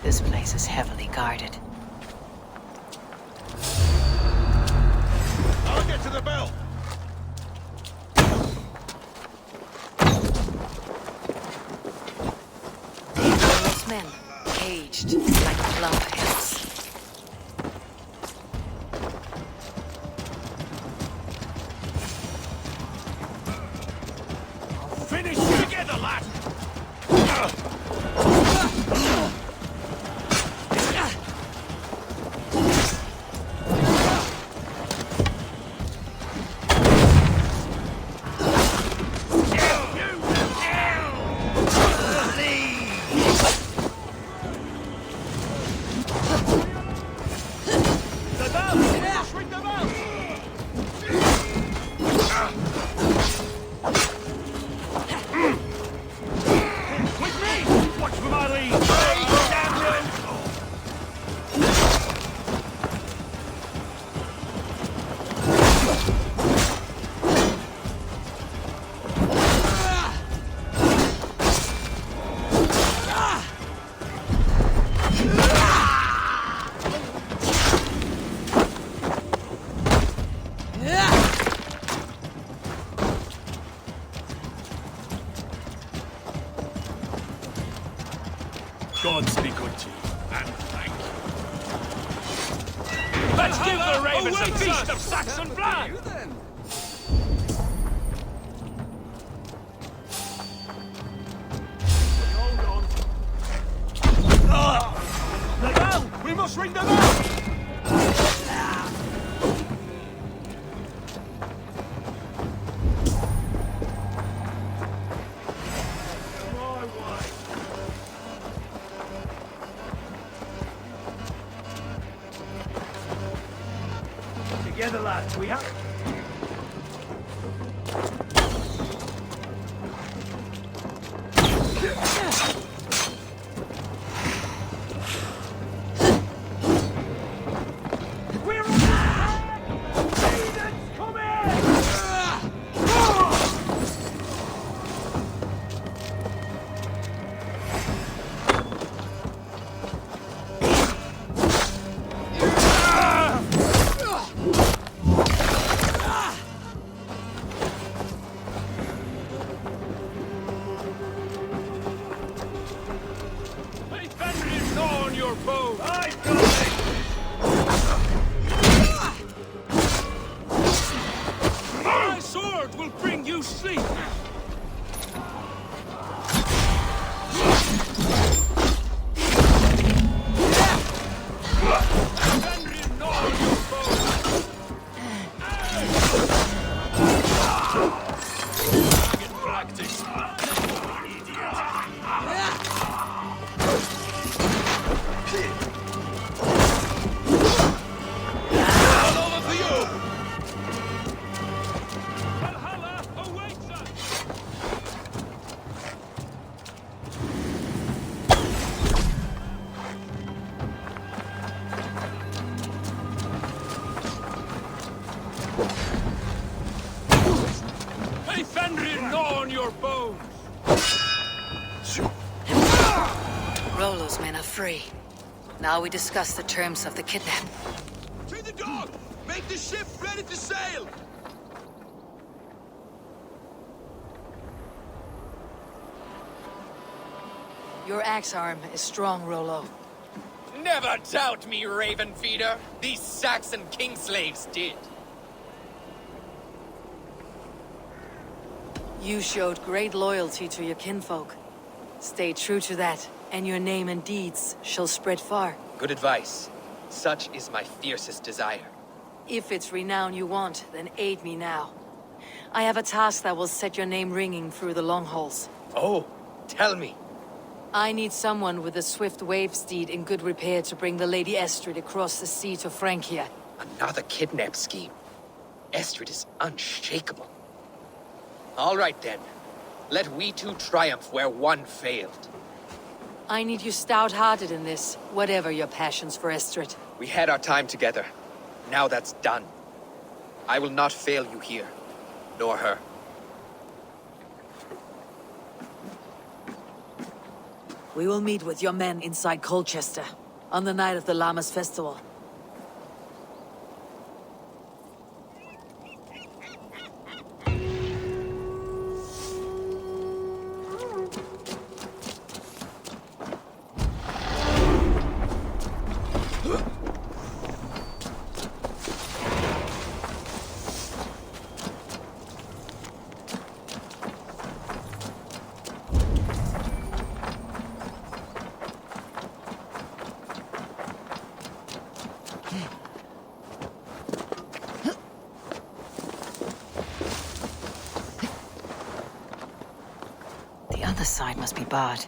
This place is heavily guarded. I'll get to the bell! Those men, caged like lumpheads. Finish together, lad! Ring them out! With me! Watch for my lead! Damn you! Gods be good to you, and thank you. Let's give the ravens a feast of Saxon blood! Hold on. The bell! We must ring the bell! Together, lads, we have... We're on attack! Heathens, come on your bow! I've got it! My sword will bring you sleep! Practice. All over for you! Valhalla awaits us! Hey, Fenrir, gnaw on your bones! Rollo's men are free. Now we discuss the terms of the kidnap. To the dog! Make the ship ready to sail! Your axe arm is strong, Rollo. Never doubt me, Raven Feeder. These Saxon king slaves did. You showed great loyalty to your kinfolk. Stay true to that, and your name and deeds shall spread far. Good advice. Such is my fiercest desire. If it's renown you want, then aid me now. I have a task that will set your name ringing through the long halls. Oh, tell me. I need someone with a swift wave steed in good repair to bring the Lady Estrid across the sea to Francia. Another kidnap scheme. Estrid is unshakable. All right then. Let we two triumph where one failed. I need you stout-hearted in this, whatever your passions for Estrid. We had our time together. Now that's done. I will not fail you here, nor her. We will meet with your men inside Colchester, on the night of the Lammas festival. The other side must be barred.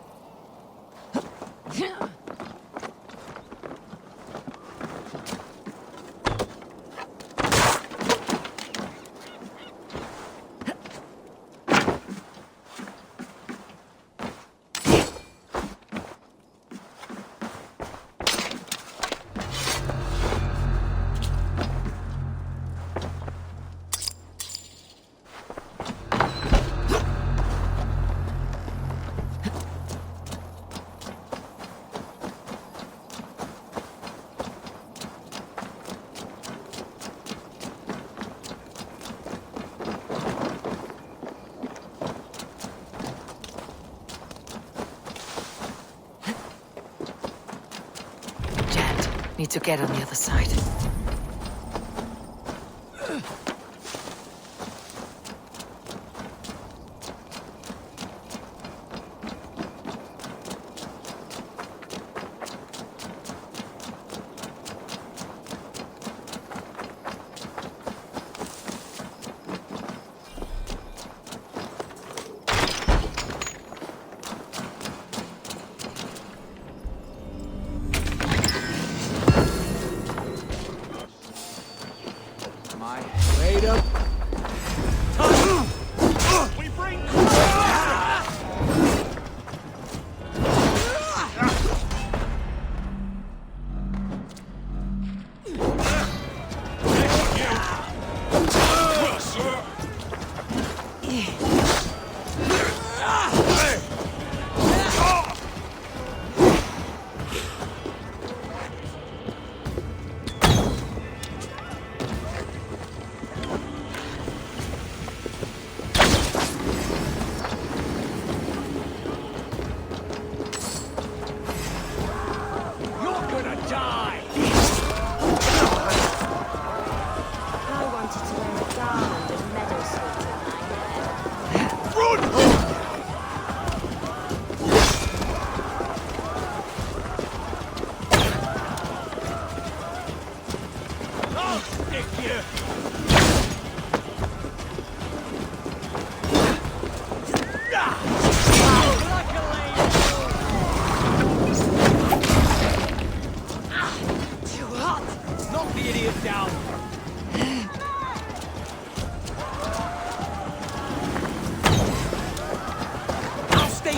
Need to get on the other side. Wait up. We bring...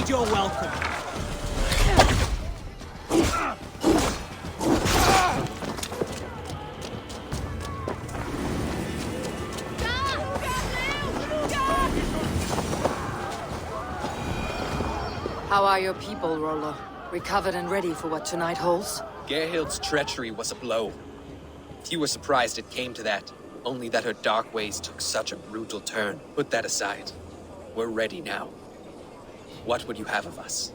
You're welcome. How are your people, Rollo? Recovered and ready for what tonight holds? Gerhild's treachery was a blow. Few were surprised it came to that, only that her dark ways took such a brutal turn. Put that aside. We're ready now. What would you have of us?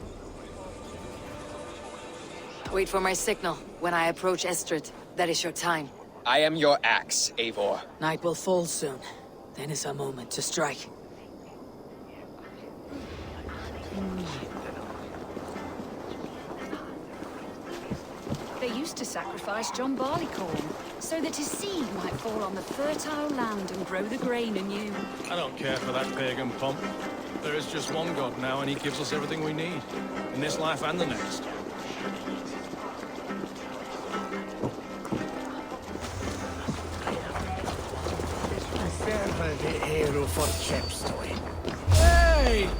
Wait for my signal. When I approach Estrid, that is your time. I am your axe, Eivor. Night will fall soon. Then is our moment to strike. They used to sacrifice John Barleycorn, so that his seed might fall on the fertile land and grow the grain anew. I don't care for that pagan pomp. There is just one God now, and he gives us everything we need. In this life and the next. Serve the hero for Chepstow. Hey!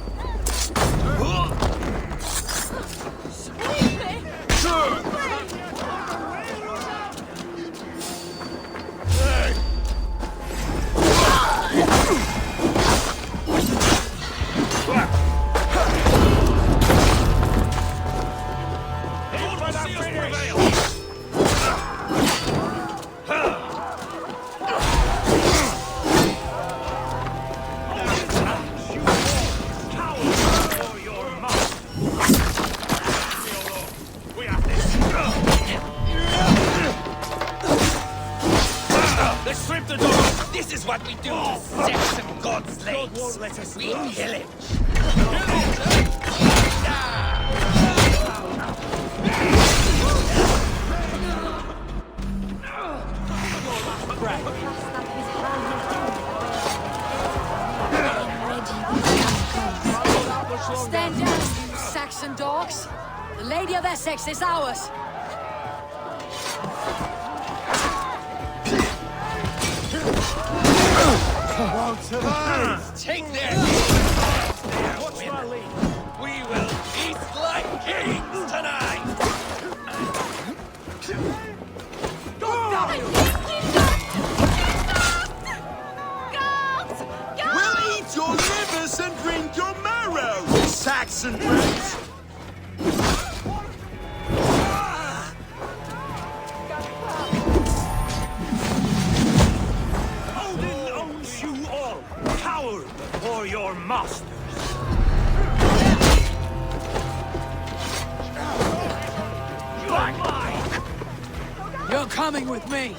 This is what we do to Saxon God's slaves. We pillage. Stand down, you Saxon dogs. The Lady of Essex is ours. Won't survive. Take this! What's my lead? We will feast like kings tonight! We'll eat your livers and drink your marrow, Saxon brutes! Odin owns you all. Cower before your masters. You are mine. You're coming with me!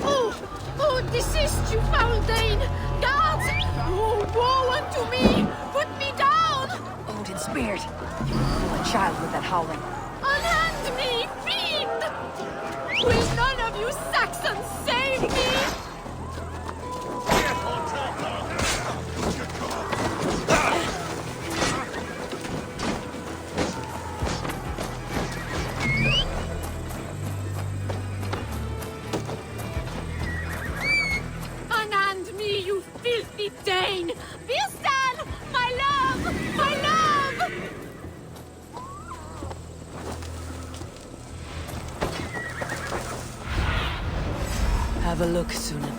Oh, desist, you foul Dane! Guards! Oh, woe unto me! Put me down! Odin's beard. You kill a child with that howling. Unhand me, fiend! Will none of you Saxons save me? Unhand me, you filthy Dane! Birsten! My love! My love! Have a look, Suna.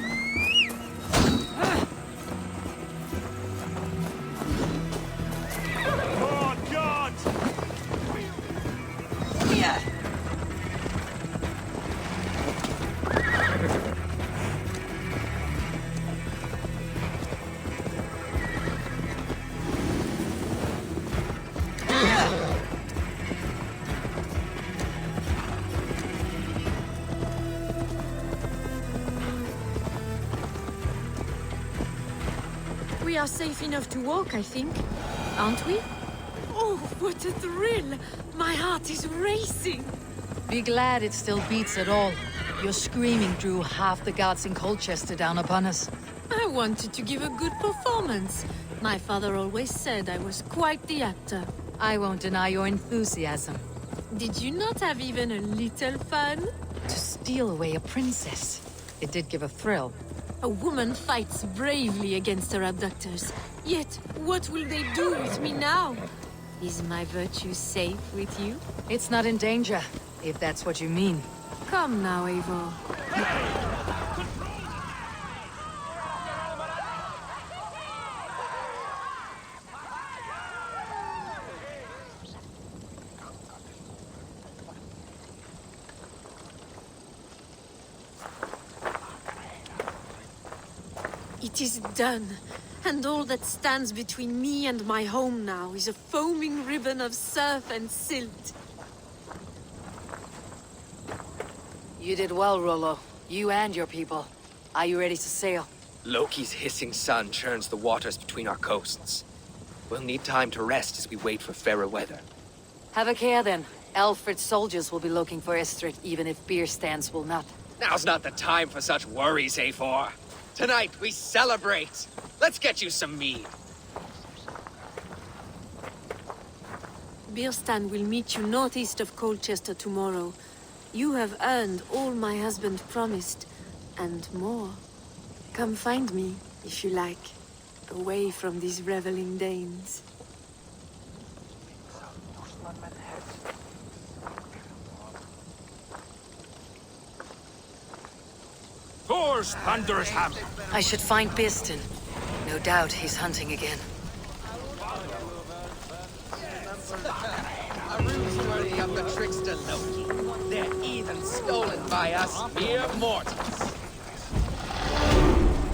Oh, God! We are safe enough to walk, I think. Aren't we? Oh, what a thrill! My heart is racing! Be glad it still beats at all. Your screaming drew half the guards in Colchester down upon us. I wanted to give a good performance. My father always said I was quite the actor. I won't deny your enthusiasm. Did you not have even a little fun? To steal away a princess. It did give a thrill. A woman fights bravely against her abductors. Yet, what will they do with me now? Is my virtue safe with you? It's not in danger, if that's what you mean. Come now, Eivor. It is done, and all that stands between me and my home now is a foaming ribbon of surf and silt. You did well, Rollo. You and your people. Are you ready to sail? Loki's hissing sun churns the waters between our coasts. We'll need time to rest as we wait for fairer weather. Have a care then. Alfred's soldiers will be looking for Estrid, even if beer stands will not. Now's not the time for such worries, Eivor. Tonight we celebrate. Let's get you some mead. Birstan will meet you northeast of Colchester tomorrow. You have earned all my husband promised, and more. Come find me, if you like, away from these reveling Danes. Thor's thunderous hammer! I should find Birstan. No doubt he's hunting again. A ruse worthy of the trickster Loki. They're even stolen by us mere mortals.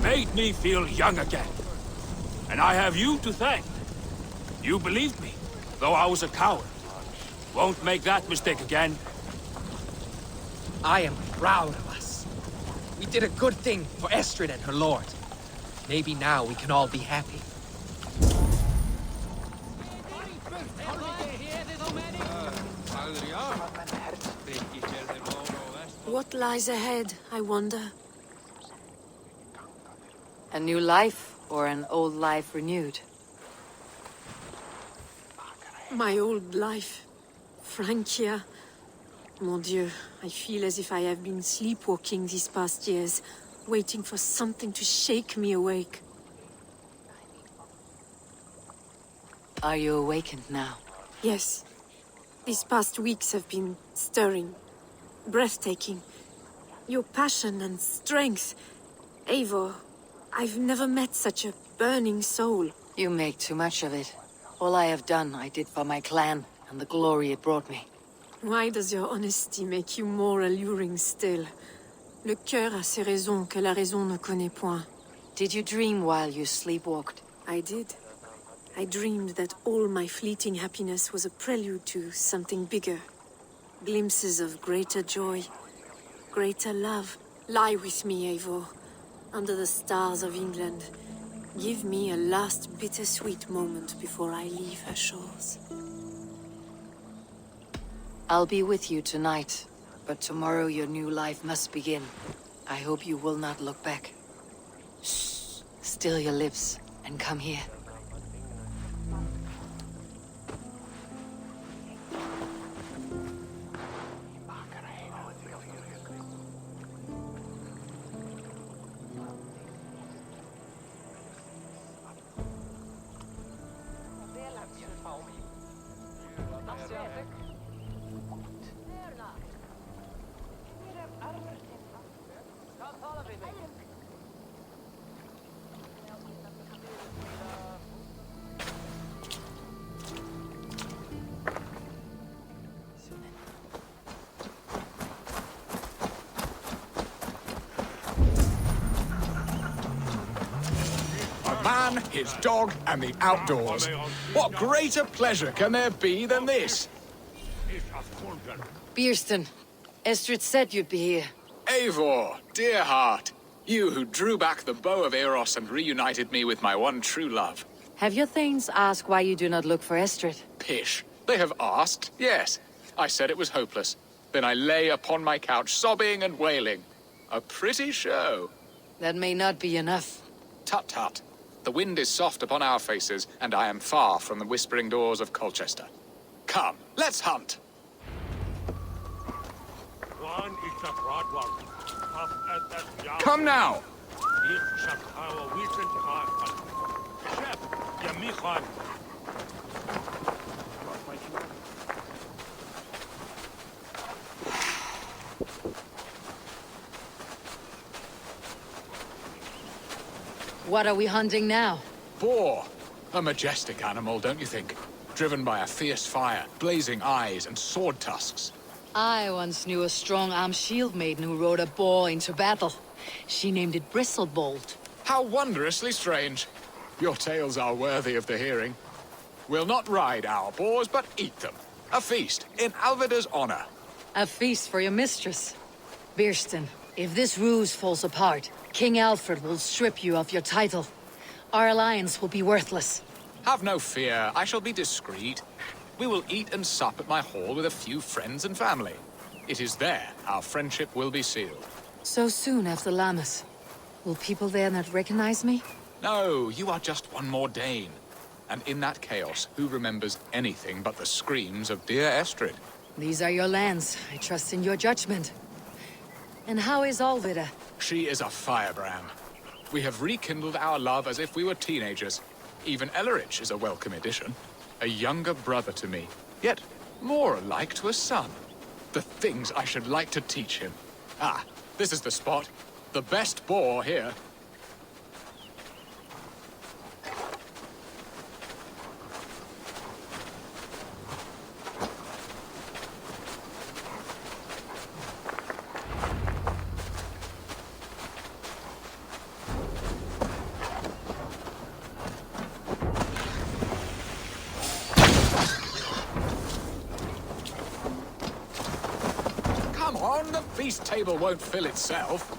Made me feel young again. And I have you to thank. You believed me, though I was a coward. Won't make that mistake again. I am proud of us. We did a good thing for Estrid and her lord. Maybe now we can all be happy. What lies ahead, I wonder? A new life, or an old life renewed? My old life. Francia. Mon Dieu, I feel as if I have been sleepwalking these past years, waiting for something to shake me awake. Are you awakened now? Yes. These past weeks have been stirring. Breathtaking. Your passion and strength. Eivor, I've never met such a burning soul. You make too much of it. All I have done, I did for my clan, and the glory it brought me. Why does your honesty make you more alluring still? Le cœur a ses raisons que la raison ne connaît point. Did you dream while you sleepwalked? I did. I dreamed that all my fleeting happiness was a prelude to something bigger. Glimpses of greater joy. greater love. Lie with me, Eivor, under the stars of England. Give me a last bittersweet moment before I leave her shores. I'll be with you tonight, but tomorrow your new life must begin. I hope you will not look back. Shh. Still your lips, and come here. Man, his dog, and the outdoors. What greater pleasure can there be than this? Bierston, Estrid said you'd be here. Eivor, dear heart. You who drew back the bow of Eros and reunited me with my one true love. Have your thanes asked why you do not look for Estrid? Pish. They have asked, yes. I said it was hopeless. Then I lay upon my couch, sobbing and wailing. A pretty show. That may not be enough. Tut-tut. The wind is soft upon our faces, and I am far from the whispering doors of Colchester. Come, let's hunt! Come now! What are we hunting now? Boar. A majestic animal, don't you think? Driven by a fierce fire, blazing eyes, and sword tusks. I once knew a strong-armed shield maiden who rode a boar into battle. She named it Bristlebolt. How wondrously strange. Your tales are worthy of the hearing. We'll not ride our boars, but eat them. A feast, in Alvida's honor. A feast for your mistress. Bierston, if this ruse falls apart, King Alfred will strip you of your title. Our alliance will be worthless. Have no fear, I shall be discreet. We will eat and sup at my hall with a few friends and family. It is there our friendship will be sealed. So soon after Lammas. Will people there not recognize me? No, you are just one more Dane. And in that chaos, who remembers anything but the screams of dear Estrid? These are your lands. I trust in your judgment. And how is Alvida? She is a firebrand. We have rekindled our love as if we were teenagers. Even Ellerich is a welcome addition. A younger brother to me, yet more alike to a son. The things I should like to teach him. Ah, this is the spot. The best boar here. The feast table won't fill itself.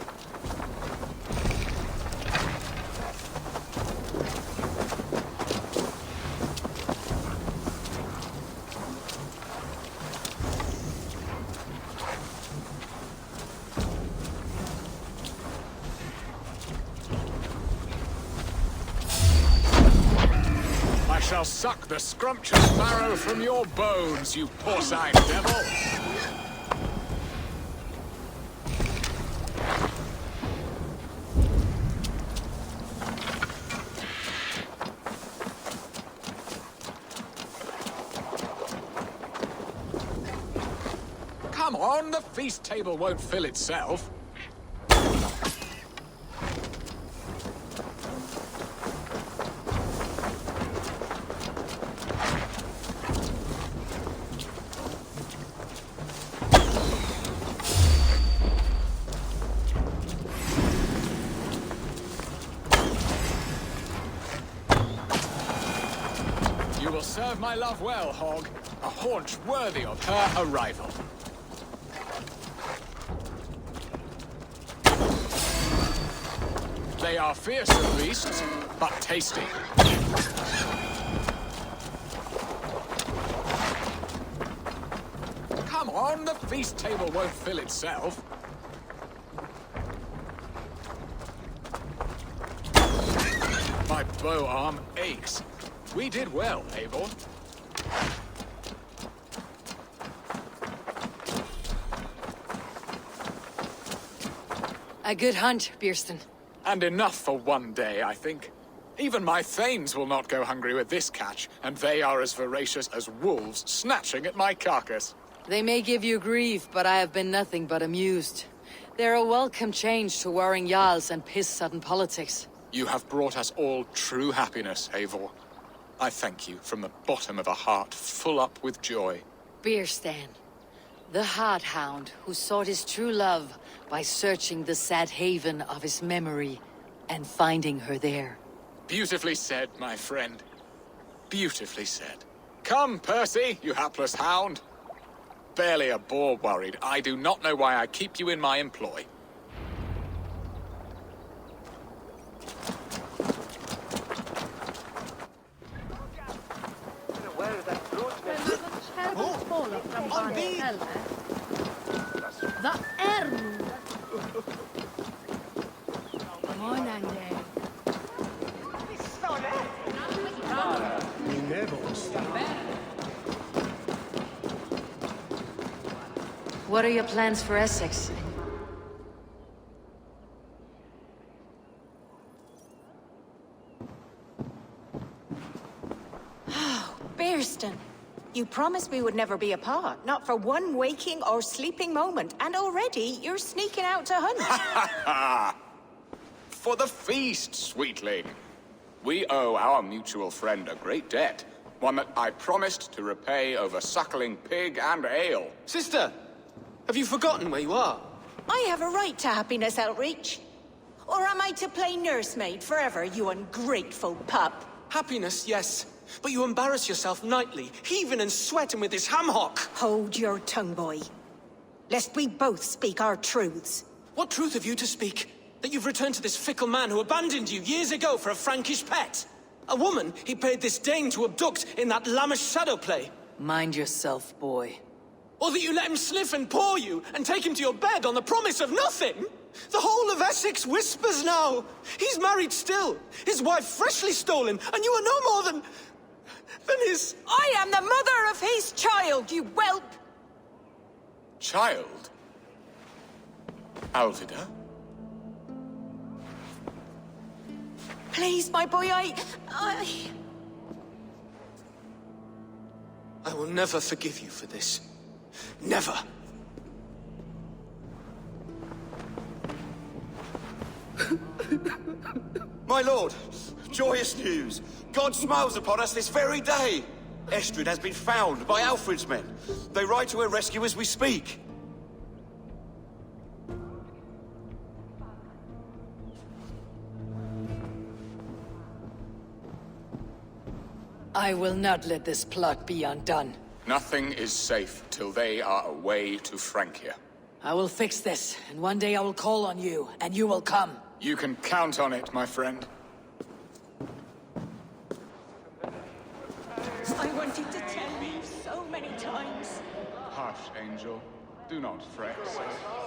I shall suck the scrumptious marrow from your bones, you porcine devil! Come on, the feast table won't fill itself. You will serve my love well, Hog. A haunch worthy of her arrival. They are fearsome beasts, but tasty. Come on, the feast table won't fill itself. My bow arm aches. We did well, Eivor. A good hunt, Bierston. And enough for one day, I think. Even my thanes will not go hungry with this catch, and they are as voracious as wolves snatching at my carcass. They may give you grief, but I have been nothing but amused. They're a welcome change to warring jarls and piss-sudden politics. You have brought us all true happiness, Eivor. I thank you from the bottom of a heart full up with joy. Bierstan, the Heart Hound who sought his true love by searching the sad haven of his memory and finding her there. Beautifully said, my friend. Beautifully said. Come, Percy, you hapless hound. Barely a boar worried. I do not know why I keep you in my employ. What are your plans for Essex? Bierston, you promised we would never be apart, not for one waking or sleeping moment, and already you're sneaking out to hunt. For the feast, sweetling. We owe our mutual friend a great debt. One that I promised to repay over suckling pig and ale. Sister, have you forgotten where you are? I have a right to happiness, Outreach. Or am I to play nursemaid forever, you ungrateful pup? Happiness, yes. But you embarrass yourself nightly, heaving and sweating with this ham hock. Hold your tongue, boy. Lest we both speak our truths. What truth have you to speak? That you've returned to this fickle man who abandoned you years ago for a Frankish pet? A woman he paid this Dane to abduct in that lammish shadow play? Mind yourself, boy. Or that you let him sniff and paw you, and take him to your bed on the promise of nothing? The whole of Essex whispers now. He's married still, his wife freshly stolen, and you are no more than his... I am the mother of his child, you whelp! Child? Alvida? Please, my boy, I will never forgive you for this. Never. My lord, joyous news. God smiles upon us this very day. Estrid has been found by Alfred's men. They ride to her rescue as we speak. I will not let this plot be undone. Nothing is safe till they are away to Francia. I will fix this, and one day I will call on you, and you will come. You can count on it, my friend. I wanted to tell you so many times. Hush, Angel. Do not fret.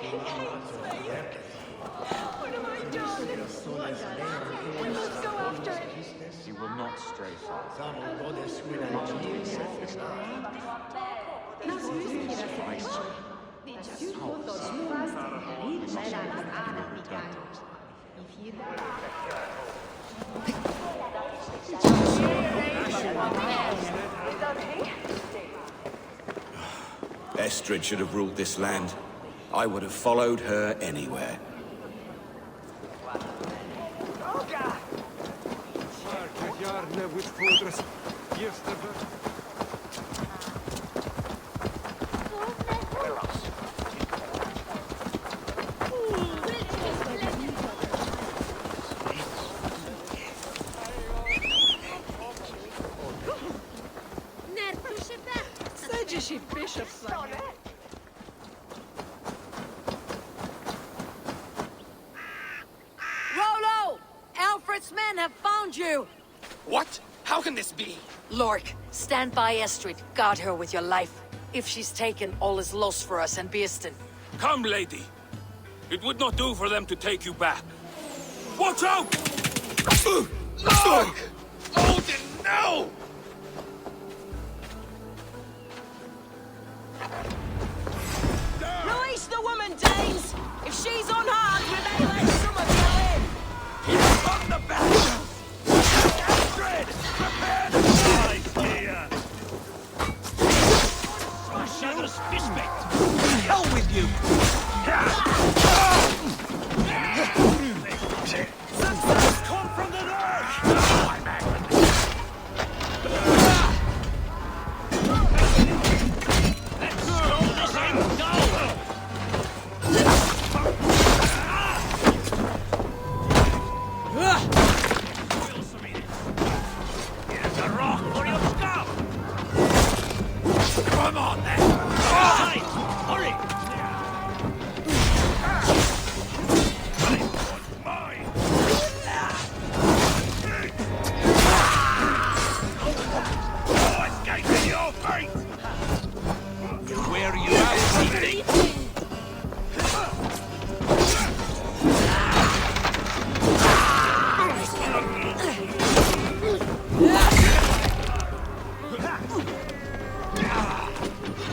He hates me. What have I done? We must go after him. He will not stray far. Estrid should have ruled this land. I would have followed her anywhere. Rollo! Alfred's men have found you! What? How can this be? Lork, stand by Estrid. Guard her with your life. If she's taken, all is lost for us and Beeston. Come, lady. It would not do for them to take you back. Watch out! Lork! Odin, no! Release the woman, Danes! If she's unharmed, we may let some of you in! He's on the back! Astrid! Prepare the flies, dear! Shadows fistmate! Hell with you! Success come from the north! I'm angry. Let's slow this end down! Here's a rock for your scalp! Come on, then! Right, hurry! Mine! Oh, escaping your fate! Where are you out, Sydney?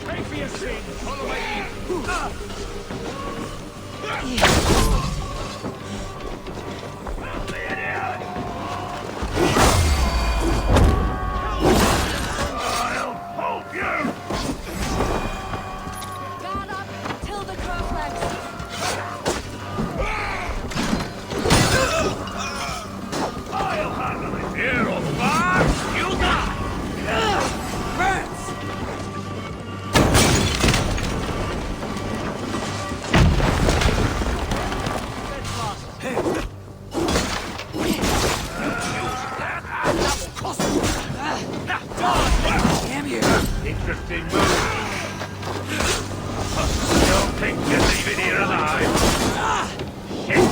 Pay for your sin! On the way I'll hold you! Guard up till the crow flags. I'll handle it here, or far you die! Rats! Damn you! Interesting move. Don't think you're leaving here alive. Shit!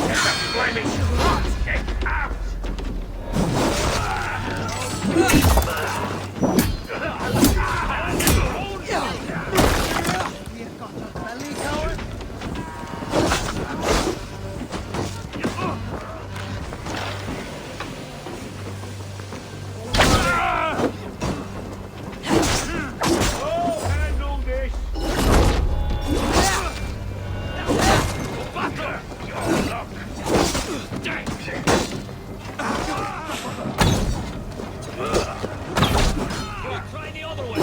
Get the flaming shots! Get out! Oh, handle this! Butter! Your luck! Try the other way!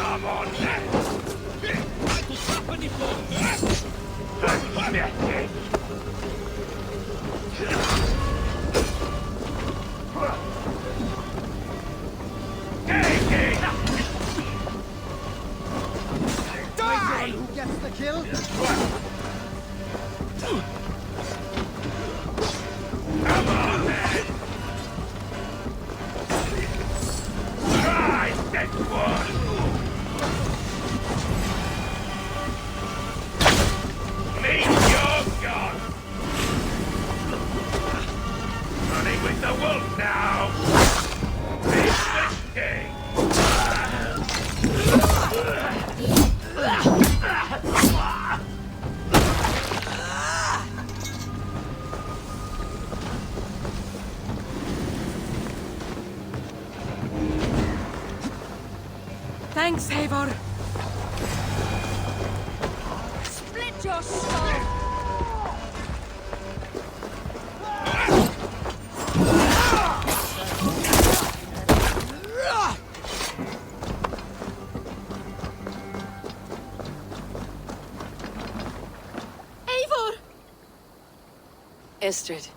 Come on, then! Die! Who gets the kill? Come on, then! Try that one! Meet your god! Running with the wolf now! It's the king! Thanks, Eivor. Split your skull! Eivor! Estrid,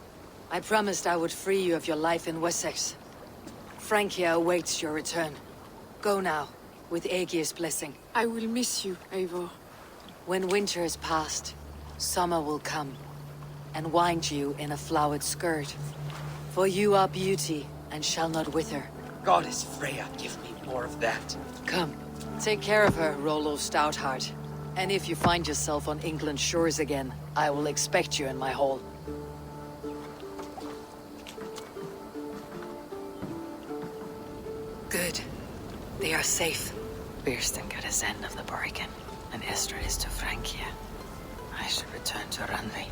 I promised I would free you of your life in Wessex. Francia awaits your return. Go now, with Aegir's blessing. I will miss you, Eivor. When winter is past, summer will come, and wind you in a flowered skirt. For you are beauty, and shall not wither. Goddess Freya, give me more of that. Come, take care of her, Rollo Stoutheart. And if you find yourself on England's shores again, I will expect you in my hall. Good. They are safe. Birsten got his end of the bargain, and Estrid is to Francia. I should return to Randvi.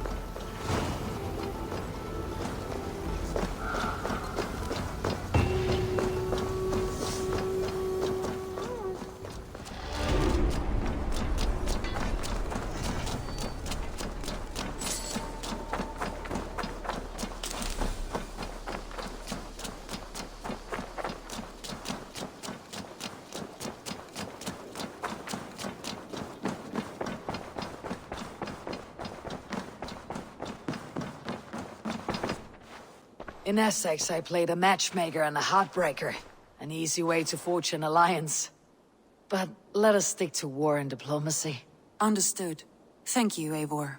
In Essex, I played a matchmaker and a heartbreaker. An easy way to forge an alliance. But let us stick to war and diplomacy. Understood. Thank you, Eivor.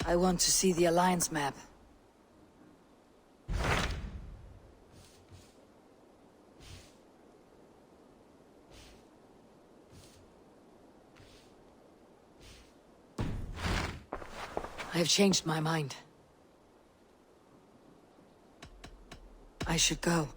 I want to see the Alliance map. I have changed my mind. I should go.